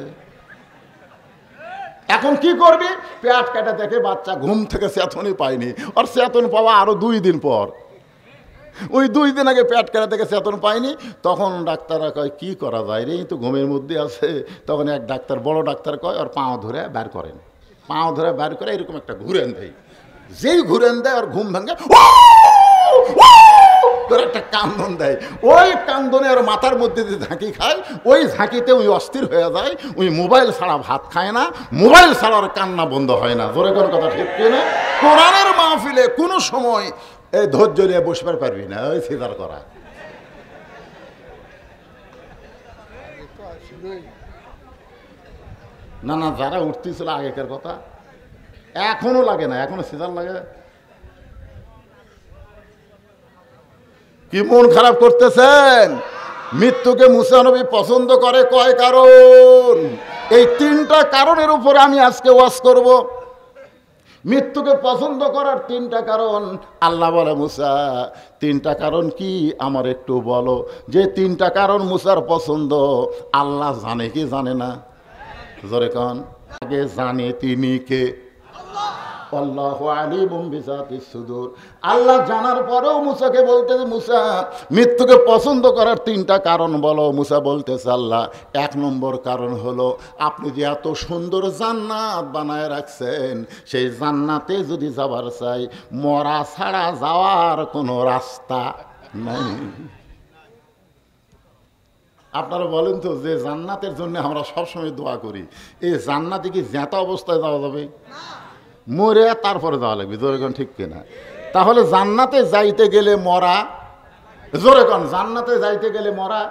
এখন কি করবি? পেট কাটা দেখে বাচ্চা ঘুম থেকে চেতনই পায়নি, আর চেতন পাওয়া আরো 2 দিন পর। ওই 2 দিন আগে পেট কাটা থেকে চেতন পায়নি, তখন ডাক্তাররা কয় কি করা যায় রে, তো ঘুমের মধ্যে আছে। তখন এক ডাক্তার, বড় ডাক্তার কয়, আর পাও ধরে বের করেন, পাও ধরে বের করে এরকম একটা ঘুরেন দেয়, যেই ঘুরেন দেয় আর ঘুম ভাঙে একটা কান্দন দেয়, ওই কান্দনে আর মাথার মধ্যে যে ঝাঁকি খায়, ওই ঝাঁকিতে ওই অস্থির হয়ে যায়, ওই মোবাইল ছাড়া ভাত খায় না, মোবাইল ছাড়া আর কান্না বন্ধ হয় না। জোরে কোন কথা ঠিক কিনা? কোরআনের মাহফিলে কোনো সময় এই ধৈর্য নিয়ে বসবার পারবি না, ওই সিজার করা। না না, যারা উঠতেছিল আগেকার কথা, এখনো লাগে না, এখনো সিজার লাগে। কি মন খারাপ করতেছেন? মৃত্যুকে মুসা নবী পছন্দ করে কয় কারণ? এই 3টা কারণের উপরে আমি আজকে ওয়াজ করব। মৃত্যুকে পছন্দ করার 3টা কারণ। আল্লাহ বলে, মুসা 3টা কারণ কি আমার একটু বলো। যে 3টা কারণ মুসার পছন্দ, আল্লাহ জানে কি জানে না? জোরে কন। আগে জানে তিনি কে? আল্লাহু আলিমুম বিযাতিস সুদূর। আল্লাহ জানার পরেও মুসাকে বলতেছে, মুসা মৃত্যুকে পছন্দ করার 3টা কারণ বলো। মুসা বলতেছে, আল্লাহ 1 নম্বর কারণ হলো আপনি যে এত সুন্দর জান্নাত বানায় রাখছেন, সেই জান্নাতে যদি যাবার চাই, মরা ছাড়া যাওয়ার কোনো রাস্তা নাই। আপনারা বলেন তো, যে জান্নাতের জন্য আমরা সবসময় দোয়া করি, এই জান্নাতে কি জ্যাঁতা অবস্থায় যাওয়া যাবে? মরে তারপরে যাওয়া লাগবে। জোরে কোন ঠিক কিনা? তাহলে জান্নাতে যাইতে গেলে মরা, জোরে কোন, জান্নাতে যাইতে গেলে মরা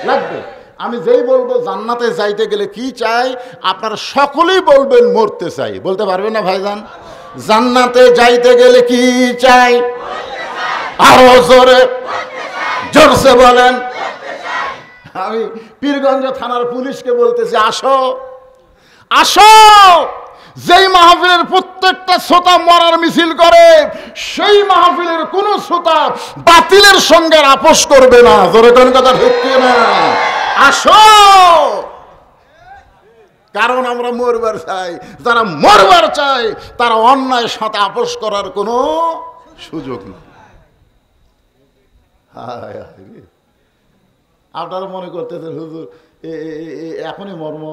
লাগবে। আমি যেই বলবো জান্নাতে যাইতে গেলে কি চাই, আপনারা সকলেই বলবেন মরতে চাই। বলতে পারবেন না ভাইজান? জান্নাতে যাইতে গেলে কি চাই? আরো জোরে জোরসে বলেন। আমি পীরগঞ্জ থানার পুলিশকে বলতেছি, আসো আসো, যেই মাহফিলের প্রত্যেকটা শ্রোতা মরার মিছিল করে, সেই মাহফিলের কোন শ্রোতা বাতিলের সঙ্গে আপোষ করবে না। জোরে কোন কথা ঠিক না? আসো, কারণ আমরা মরবার চাই। যারা মরবার চাই তারা অন্যায়ের সাথে আপোষ করার কোনো সুযোগ নেই। আপনারা মনে করতেছেন হুজুর এখনই মর্ম,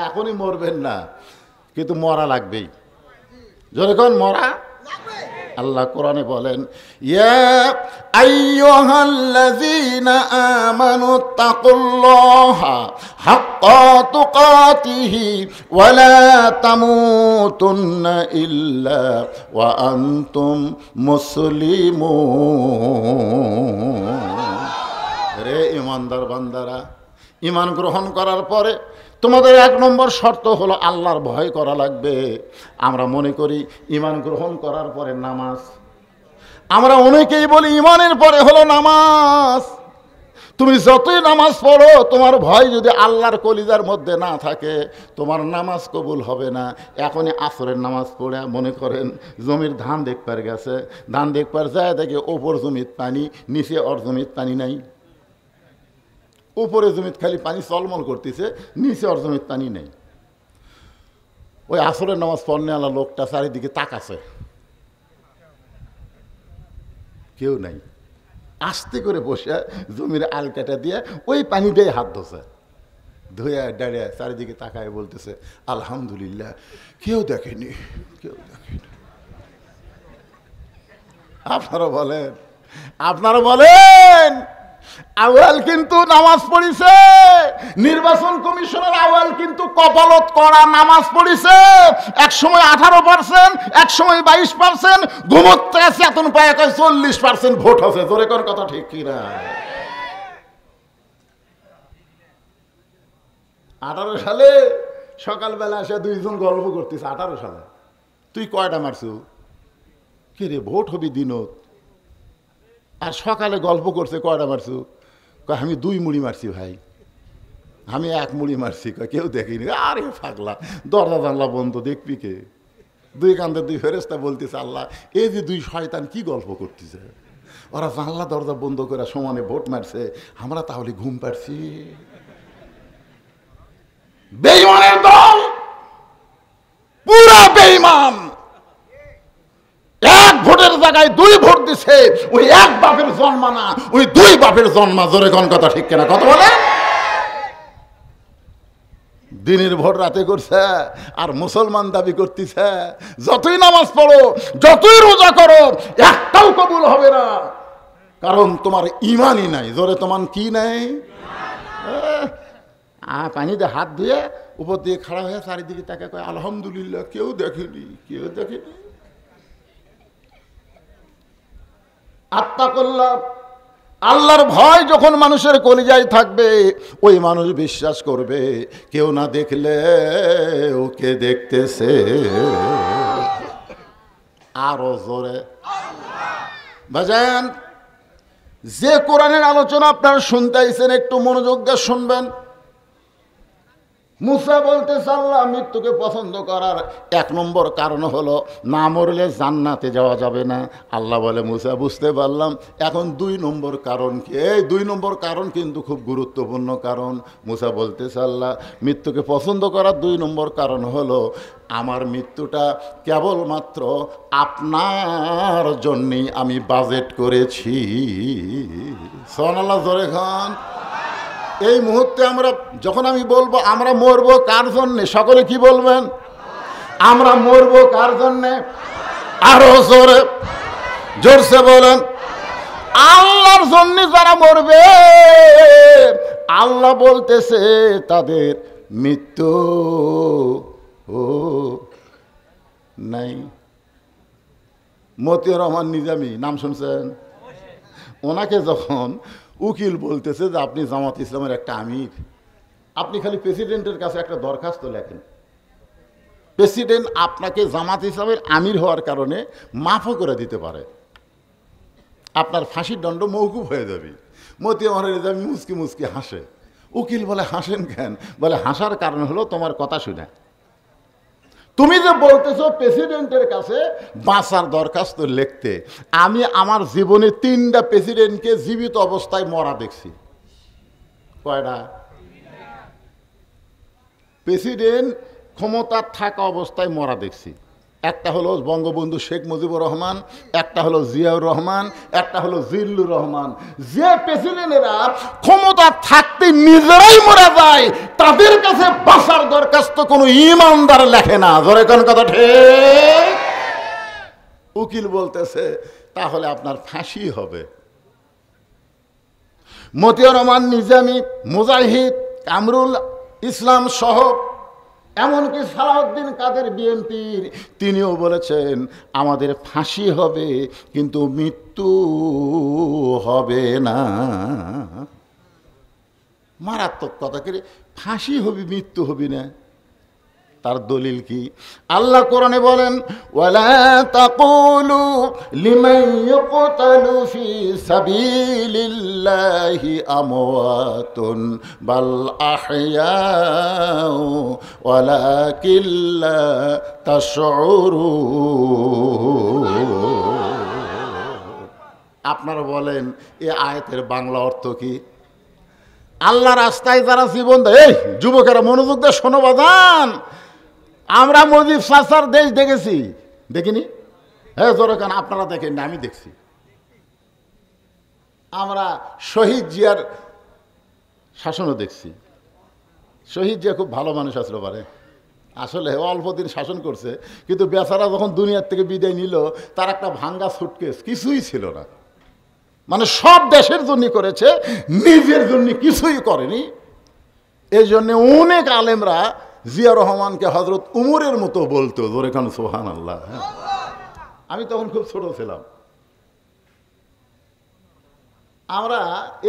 এখনই মরবেন না, কিন্তু মরা লাগবেই। যখন মরা, আল্লাহ কোরআনে বলেন, ইয়া আইয়ুহাল্লাযীনা আমানু তাকুল্লাহা হাক্কা তুকাতিহি ওয়া লা তামুতুন্না ইল্লা ওয়া আনতুম মুসলিমুন। রে ঈমানদার বান্দারা, ঈমান গ্রহণ করার পরে তোমাদের 1 নম্বর শর্ত হলো আল্লাহর ভয় করা লাগবে। আমরা মনে করি ঈমান গ্রহণ করার পরে নামাজ, আমরা অনেকেই বলি ঈমানের পরে হলো নামাজ। তুমি যতই নামাজ পড়ো, তোমার ভয় যদি আল্লাহর কলিজার মধ্যে না থাকে, তোমার নামাজ কবুল হবে না। এখনই আসরের নামাজ পড়ে মনে করেন জমির ধান দেখবার গেছে, ধান দেখবার যায় দেখে ওপর জমির পানি, নিচে ওর জমির পানি নাই। উপরে জমিত খালি পানি চলমল করতেছে, নিচে ওর জমিত পানি নেই। ওই আসরের নামাজ পড়নে আলা লোকটা চারিদিকে তাকাছে, কেউ নাই। আস্তে করে বসে জমির আলকাটা দিয়ে ওই পানি দিয়ে হাত ধোছে, ধুয়ে দাঁড়িয়ে চারিদিকে তাকায় বলতেছে আলহামদুলিল্লাহ, কেউ দেখেনি, কেউ দেখেনি। আপনারা বলেন, আপনারা বলেন, আওয়াল কিন্তু নামাজ পড়িছে, নির্বাচন কমিশনের আওয়াল কিন্তু কপালত করা নামাজ পড়িছে। এক সময় 18%, এক সময় 22%, ঘুমোতে আছে এতন পায় 40% ভোট আছে। জোরে কোন কথা ঠিক কিনা? 18 সালে সকালবেলা এসে 2 জন গল্প করতেছে। 18 সালে তুই কয়টা মারছু? কে রে, ভোট হবি দিনত। আর সকালে গল্প করছে, কয়টা মারছু? আমি 2 মুড়ি মারছি ভাই, আমি 1 মুড়ি মারছি। কেউ দেখিনি। আরে পাগলা, দরজা জানলা বন্ধ, দেখবি কে? 2 কান্দে 2 ফেরেশতা বলতেছে আল্লাহ, এই যে 2 শয়তান কি গল্প করতেছে, ওরা জানলা দরজা বন্ধ করে সমানে ভোট মারছে, আমরা তাহলে ঘুম পাচ্ছি। বেঈমানের দল, পুরা বেঈমান। 1 ভোটের জায়গায় 2 ভোট দিছে, ওই 1 বাপের জন্মা না, ওই 2 বাপের জন্মা। জোরে কোন কথা ঠিক কিনা? কথা বলে। দিনের ভোট রাতে করছে আর মুসলমান দাবি করতেছে। যতই নামাজ পড়ো, যতই রোজা করো, একটাও কবুল হবে না, কারণ তোমার ঈমানই নাই। জোরে তোমার কি নাই? পানিতে হাত ধুয়ে উপর দিয়ে খাড়া হয়ে চারিদিকে তাকে কয় আলহামদুলিল্লাহ, কেউ দেখেনি, কেউ দেখেনি। আত্তাকুল্লাহ, আল্লাহর ভয় যখন মানুষের কলিজায় থাকবে, ওই মানুষ বিশ্বাস করবে কেউ না দেখলে ওকে দেখতেছে। আরো জোরে বাজান। যে কোরআনের আলোচনা আপনারা শুনতে আইছেন, একটু মনোযোগ দিয়ে শুনবেন। মুসা বলতেছে আল্লাহ মৃত্যুকে পছন্দ করার 1 নম্বর কারণ হলো না মরলে জান্নাতে যাওয়া যাবে না। আল্লাহ বলে মুসা বুঝতে পারলাম, এখন 2 নম্বর কারণ কি? এই 2 নম্বর কারণ কিন্তু খুব গুরুত্বপূর্ণ কারণ। মুসা বলতেছে আল্লাহ মৃত্যুকে পছন্দ করার 2 নম্বর কারণ হলো আমার মৃত্যুটা কেবলমাত্র আপনার জন্যেই আমি বাজেট করেছি। সুবহানাল্লাহ, জোরে খান। এই মুহূর্তে আমরা যখন আমি বলবো আমরা মরবো কার জন্যে, সকলে কি বলবেন? আমরা মরবো কার জন্যে? আরো জোরে, জোরসে বলেন। আল্লাহর জন্যে যারা মরবে, আল্লাহ বলতেছে তাদের মৃত্যু নাই। মতিউর রহমান নিজামী নাম শুনছেন? ওনাকে যখন উকিল বলতেছে যে আপনি জামাত ইসলামের একটা আমির, আপনি খালি প্রেসিডেন্টের কাছে একটা দরখাস্ত লেখেন, প্রেসিডেন্ট আপনাকে জামাত ইসলামের আমির হওয়ার কারণে মাফও করে দিতে পারে। আপনার ফাঁসির দণ্ড মৌকুফ হয়ে যাবে। মতিয়ার রেজামি মুচকি মুচকি হাসে। উকিল বলে, হাসেন কেন? বলে, হাসার কারণ হলো তোমার কথা শুনে। তুমি যে বলতেছো প্রেসিডেন্টের কাছে বাঁচার দরখাস্ত লিখতে, আমি আমার জীবনে 3টা প্রেসিডেন্টকে জীবিত অবস্থায় মরা দেখছি। কয়টা? প্রেসিডেন্ট ক্ষমতা থাকা অবস্থায় মরা দেখছি। একটা হলো বঙ্গবন্ধু শেখ মুজিবুর রহমান, একটা হলো জিয়াউর রহমান, একটা হলো জিল্লুর রহমান। যে প্রেসিডেন্টেরা ক্ষমতা থাকতে নিজেরাই মারা যায়, তাদের কাছে বাঁচার দরখাস্ত কোনো ইমানদার লেখে না। ধরে কোন কথা ঠিক? উকিল বলতেছে তাহলে আপনার ফাঁসি হবে। মতিয়ার রহমান, নিজামী, মুজাহিদ, কামরুল ইসলাম সহ এমনকি সালাউদ্দিন কাদের বিএনপির, তিনিও বলেছেন আমাদের ফাঁসি হবে কিন্তু মৃত্যু হবে না। মারাত্মক কথা, করে ফাঁসি হবে মৃত্যু হবে না। তার দলিল কি? আল্লাহ কোরআনে বলেন, ওয়ালা তাকুলু লিমান ইউকতালু ফি সাবিলিল্লাহি আমওয়াতুন বাল আহইয়াউ ওয়ালাকিন লা তাশউরুন। আপনারা বলেন এই আয়াতের বাংলা অর্থ কি? আল্লাহ রাস্তায় যারা জীবন দেয়, এই যুবকেরা মনোযোগ দিয়ে শোনো বাজান, আমরা মুজিব চাচার দেশ দেখেছি, দেখিনি? হ্যাঁ জোরে কান, আপনারা দেখেন না, আমি দেখছি। আমরা শহীদ জিয়ার শাসনও দেখছি। শহীদ জিয়া খুব ভালো মানুষ আসলে পারে, আসলে অল্প দিন শাসন করছে, কিন্তু বেচারা যখন দুনিয়ার থেকে বিদায় নিল, তার একটা ভাঙ্গা সুটকেস, কিছুই ছিল না। মানে সব দেশের জন্য করেছে, নিজের জন্য কিছুই করেনি। এই জন্য অনেক আলেমরা জিয়া রহমানকে হজরত উমরের মতো বলতো। জোরে খান সুবহানাল্লাহ। আমি তখন খুব ছোট ছিলাম। আমরা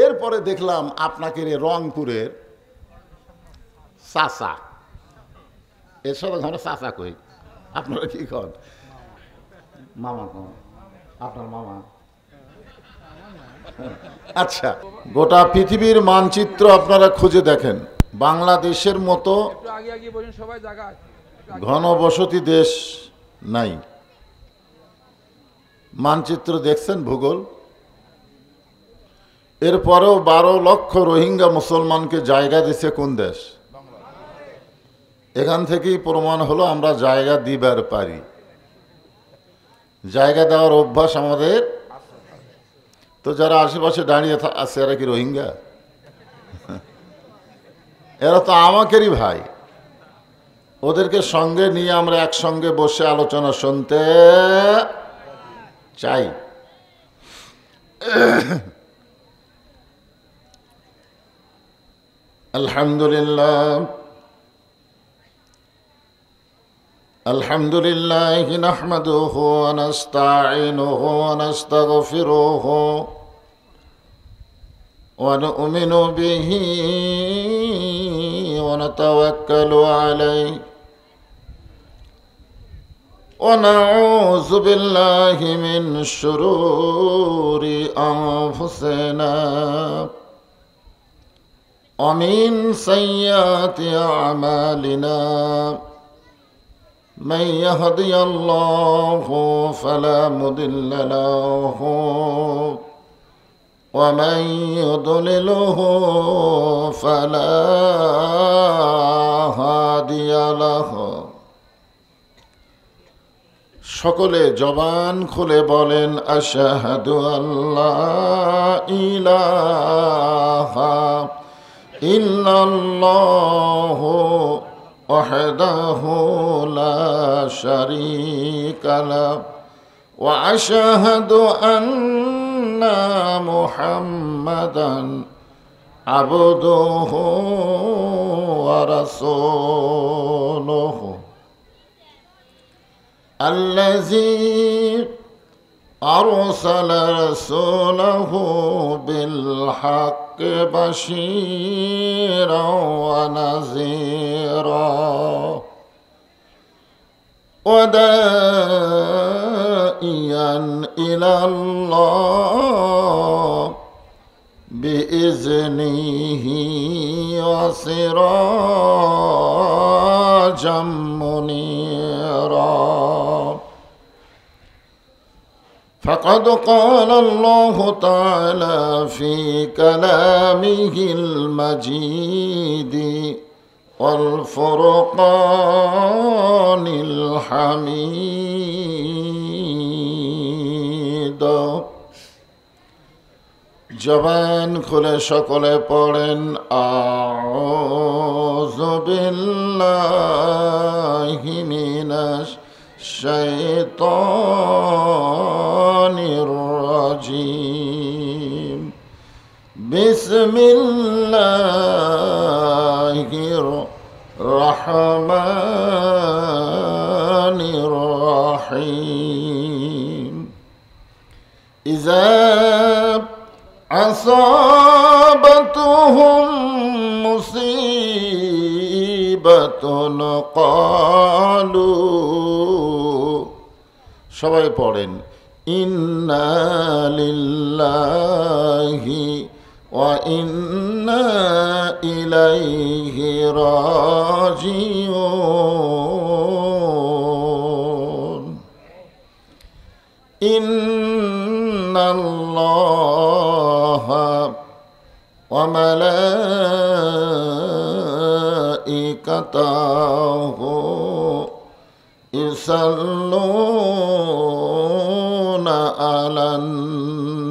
এরপরে দেখলাম আপনাকে রংপুরের চাচা, এর সাথে আমরা চাচা কই, আপনারা কি কন? মামা কন, আপনার মামা। আচ্ছা, গোটা পৃথিবীর মানচিত্র আপনারা খুঁজে দেখেন, বাংলাদেশের মতো ঘনবসতি দেশ নাই। মানচিত্র দেখছেন, ভূগোল? এরপরেও 12 লক্ষ রোহিঙ্গা মুসলমানকে জায়গা দিছে কোন দেশ? এখান থেকেই প্রমাণ হলো আমরা জায়গা দিবার পারি। জায়গা দেওয়ার অভ্যাস আমাদের। তো যারা আশেপাশে দাঁড়িয়ে আছে এরা কি রোহিঙ্গা? এরা তো আমাদেরই ভাই। ওদেরকে সঙ্গে নিয়ে আমরা একসঙ্গে বসে আলোচনা শুনতে চাই। আলহামদুলিল্লাহ, আলহামদুলিল্লাহ নাহমাদুহু ওয়া নাস্তাঈনুহু ওয়া নাস্তাগফিরুহু ওয়া নু'মিনু বিহি ওয়া নাতাওয়াক্কালু আলাইহি ওয়া নাউযু বিল্লাহি মিন শুরুরি আনফুসিনা ওয়া মিন সাইয়্যাতি আমালিনা। من يهدي الله فلا مضل له ومن يضلله فلا هادي له। সকলে জবান খুলে বলেন আশহাদু আল্লা ইলাহা ইল্লাল্লাহু وحده لا شريك له وأشهد أن محمدا عبده ورسوله الذي أرسل رسوله بالحق بشيرا ونذيرا وداعيا إلى الله بإذنه وسراجا منيرا. فقد قال الله تعالى في كلامه المجيد والفرقان الحميد. জবান খুলে সকলে পড়েন আউযু বিল্লাহি মিনাশ শাইতানির রাজিম। বিসমিল্লাহির রহমানির রহিম। ইযা أصابتهم مصيبة قالوا সবাই পড়েন ইন্না লিল্লাহি ওয়া ইন্না ইলাইহি রাজিউন। ইন্নাল্লাহা ওয়া মালাইকাতাহু ইউসাল্লুনা আলান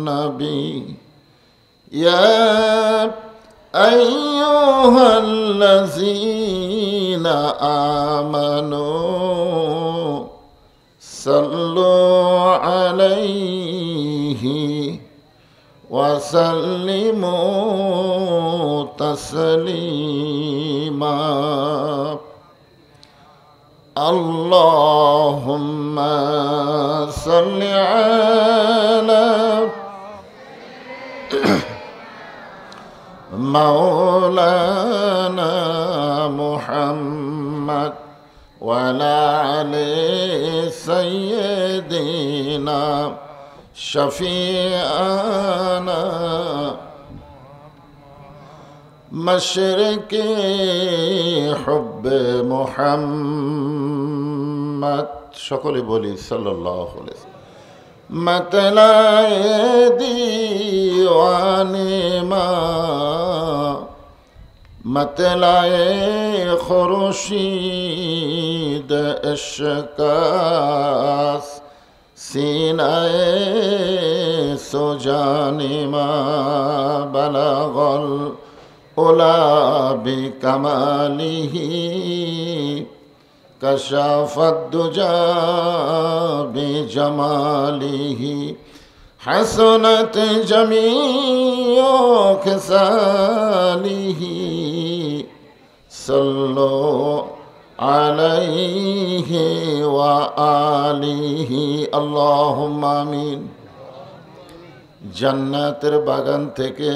নবী ইয়া আইয়ুহাল্লাযীনা আমানু সাল্লু আলাইহি ওয়া সাল্লিমু তাসলিমা। আল্লাহুম্মা সাল্লি আলা মাওলানা মুহাম্মদ ওয়া আলা আলি সাইয়্যিদিনা শফিআনা মশরিকি হুব্বে মুহাম্মদ। সকলে বলি সাল্লাল্লাহু আলাইহি ওয়াসাল্লাম। मतलाए दीवाने माँ मतलाए खुर्शीद इश्कास सीनाए सुजाने माँ बलगल उला बिकमालिही कशाफत दुजा बिजमालिही हसनत जमीओ खसालिही सल्लो अलैहि व आलिहि अल्लाहुम्मा आमीन। জান্নাতের বাগান থেকে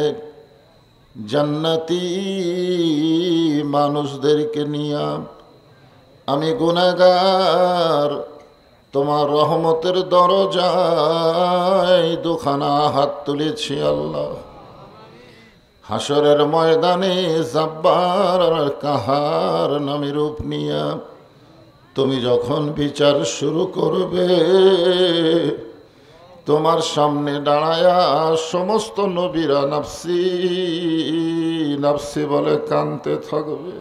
জান্নাতি মানুষদেরকে নিয়ে আমি গুনাহগার তোমার রহমতের দরজায় দুখানা হাত তুলেছি আল্লাহ। হাসরের ময়দানে জাব্বার আর কাহার নামে রূপ নিয়া তুমি যখন বিচার শুরু করবে তোমার সামনে দাঁড়ায়া সমস্ত নবীরা নাফসি নাফসি বলে কাঁদতে থাকবে।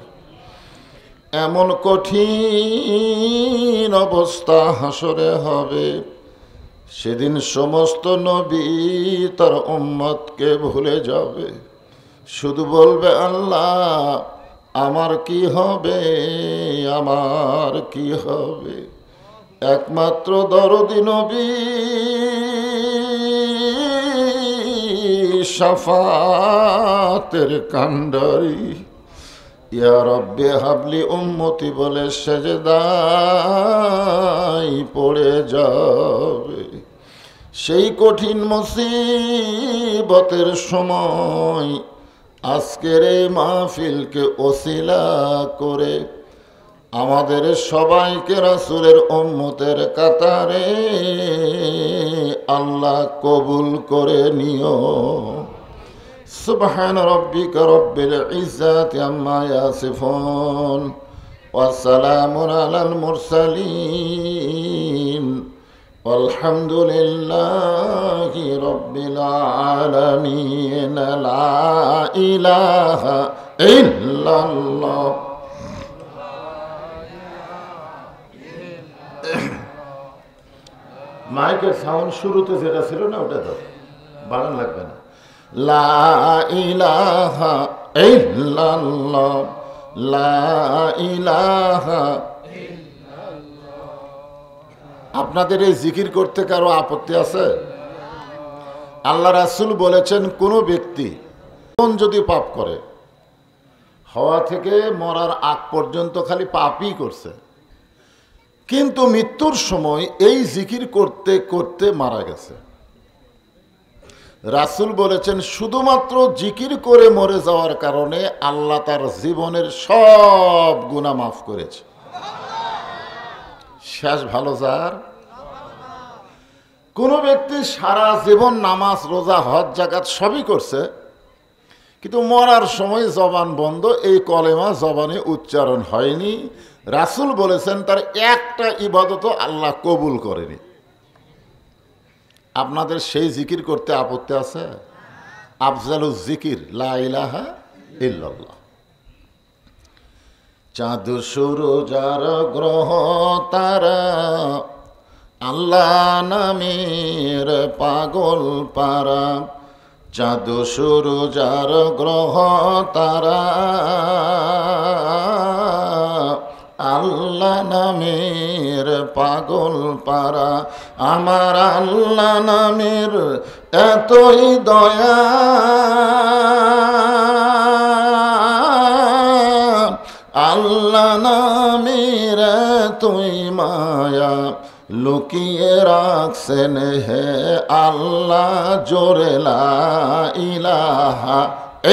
এমন কঠিন অবস্থা হাসরে হবে, সেদিন সমস্ত নবী তার উম্মতকে ভুলে যাবে, শুধু বলবে আল্লাহ আমার কি হবে, আমার কি হবে। একমাত্র দরদি নবী শাফাতের কান্ডারি ইয়া রব্বে হাবলি উম্মতি বলে সেজদায় পড়ে যাবে। সেই কঠিন মুসিবতের সময় আজকের এই মাহফিলকে ওসিলা করে আমাদের সবাইকে রাসূলের উম্মতের কাতারে আল্লাহ কবুল করে নিও। সুবহান রাব্বিকা রব্বিল ইজ্জাতি আম্মা ইয়াসিফুন ওয়া সালামুন আলাল মুরসালিন আলহামদুলিল্লাহি রব্বিল আলামিন লা ইলাহা ইল্লাল্লাহ। মাইকের সাউন্ড শুরুতে যেটা ছিল না ওটা তো বাড়ান লাগবে না। লা ইলাহা ইল্লাল্লাহ, লা ইলাহা। আপনাদের এই জিকির করতে কারো আপত্তি আছে? আল্লাহ রাসূল বলেছেন কোন ব্যক্তি যদি পাপ করে, হওয়া থেকে মরার আগ পর্যন্ত খালি পাপই করছে, কিন্তু মৃত্যুর সময় এই জিকির করতে করতে মারা গেছে, রাসূল বলেছেন শুধুমাত্র জিকির করে মরে যাওয়ার কারণে আল্লাহ তার জীবনের সব গুনাহ মাফ করেছে। শেষ ভালো যার। কোন ব্যক্তি সারা জীবন নামাজ রোজা হজ যাকাত সবই করছে, কিন্তু মরার সময় জবান বন্ধ, এই কলেমা জবানে উচ্চারণ হয়নি, রাসূল বলেছেন তার একটা ইবাদতও আল্লাহ কবুল করেনি। আপনাদের সেই জিকির করতে আপত্তি আছে? আফজালুজ জিকির লা ইলাহা ইল্লাল্লাহ। চাঁদ সূরজ আর গ্রহ তারা আল্লাহ নামের পাগল পারা, চাঁদ সূরজ আর গ্রহ তারা আল্লাহ নামের পাগল পারা। আমার আল্লাহ নামের এতই দয়া, আল্লাহ নামের এতই মায়া, লুকিয়ে রাখছেন হে আল্লাহ জোরে লা ইলাহা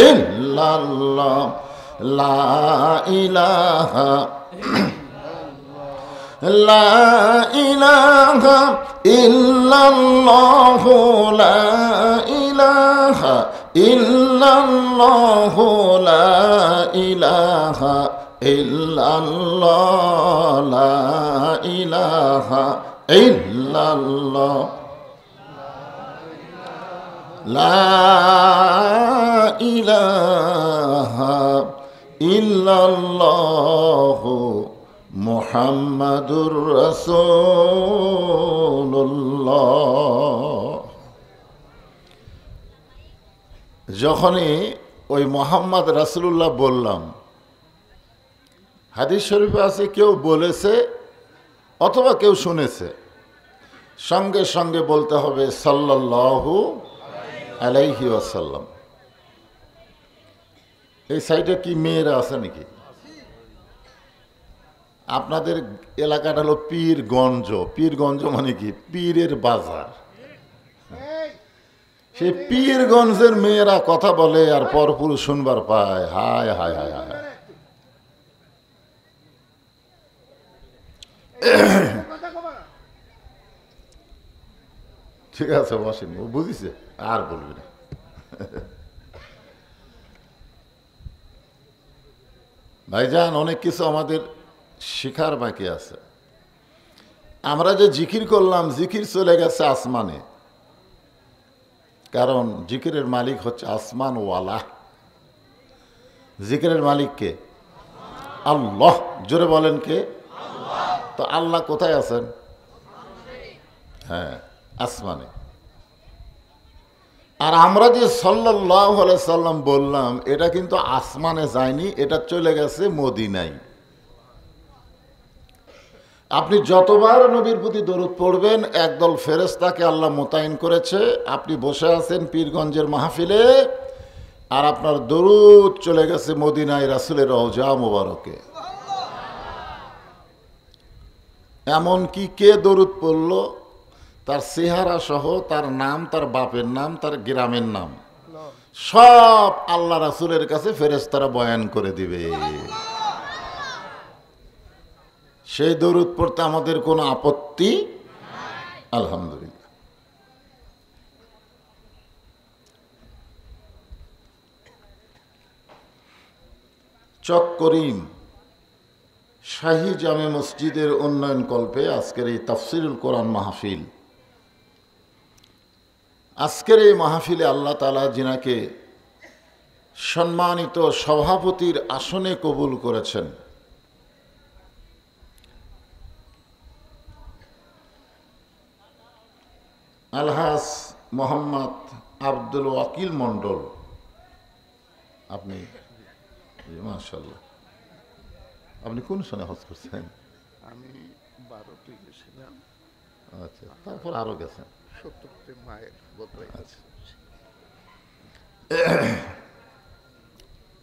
ইল্লাল্লাহ, লা ইলাহা লা ইলাহা ইল্লাল্লাহ, লা ইলাহা ইল্লাল্লাহ, লা ইলাহা ইল্লাল্লাহ, লা ইলাহা ইল্লাল্লাহ, লা ইলাহা ইল্লাল্লাহ মুহাম্মাদুর রাসূলুল্লাহ। যখনই ওই মুহাম্মদ রাসূলুল্লাহ বললাম, হাদিস শরীফে আছে কেউ বলেছে অথবা কেউ শুনেছে, সঙ্গে সঙ্গে বলতে হবে সাল্লাল্লাহু আলাইহি ওয়াসাল্লাম। এই সাইডে কি মেয়েরা আছে নাকি? আপনাদের এলাকাটা হলো পীরগঞ্জ। পীরগঞ্জ মানে কি? পীরের বাজার। সেই পীরগঞ্জের মেয়েরা কথা বলে আর পরপুরুষ শুনবার পায়। হায় হায় হায় হায়। ঠিক আছে বসেন, ও বুঝিছে আর বলবি না। ভাইজান, অনেক কিছু আমাদের শিখার বাকি আছে। আমরা যে জিকির করলাম, জিকির চলে গেছে আসমানে, কারণ জিকিরের মালিক হচ্ছে আসমানওয়ালা। জিকিরের মালিক কে? আল্লাহ। জোরে বলেন কে? তো আল্লাহ কোথায় আছেন? হ্যাঁ, আসমানে। আর আমরা যে সাল্লাল্লাহু আলাইহি সাল্লাম বললাম, এটা কিন্তু আসমানে যায়নি, এটা চলে গেছে মদিনায়। আপনি যতবার নবীর প্রতি দরুদ পড়বেন, একদল ফেরেশতাকে আল্লাহ মোতায়েন করেছে। আপনি বসে আছেন পীরগঞ্জের মাহফিলে, আর আপনার দরুদ চলে গেছে মদিনায় রাসূলের রওজা মোবারকে। এমন কি কে দরুদ পড়ল, তার চেহারা সহ, তার নাম, তার বাপের নাম, তার গ্রামের নাম সব আল্লাহ রাসূলের কাছে ফেরেশতারা বয়ান করে দিবে। সেই দরুদ পড়তে আমাদের কোনো আপত্তি? আলহামদুলিল্লাহ। চক করিম শাহী জামে মসজিদের উন্নয়ন কল্পে আজকের এই তাফসিরুল কোরআন মাহফিল। আজকের এই মাহফিলে আল্লাহ তাআলা যিনাকে সম্মানিত সভাপতির আসনে কবুল করেছেন, আলহাজ মোহাম্মদ আব্দুল ওয়াকিল মণ্ডল। আপনি মাশাআল্লাহ, আপনি কোন সনে হজ করছেন? আমি 12তে গেছিলাম, আচ্ছা, তারপর আরো গেছেন। 70তে মায়ের বদলাই। আচ্ছা,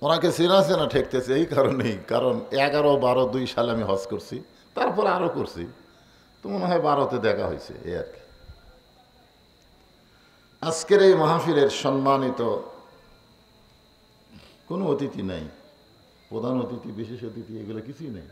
ওনাকে চেনা চেনা ঠেকতেছে এই কারণেই, কারণ 11, 12, 2 সালে আমি হজ করছি, তারপর আরো করছি, তো মনে হয় 12তে দেখা হয়েছে এই আর কি। আজকের এই মাহফিলের সম্মানিত কোনো অতিথি নাই, প্রধান অতিথি বিশেষ অতিথি এগুলো কিছুই নেই।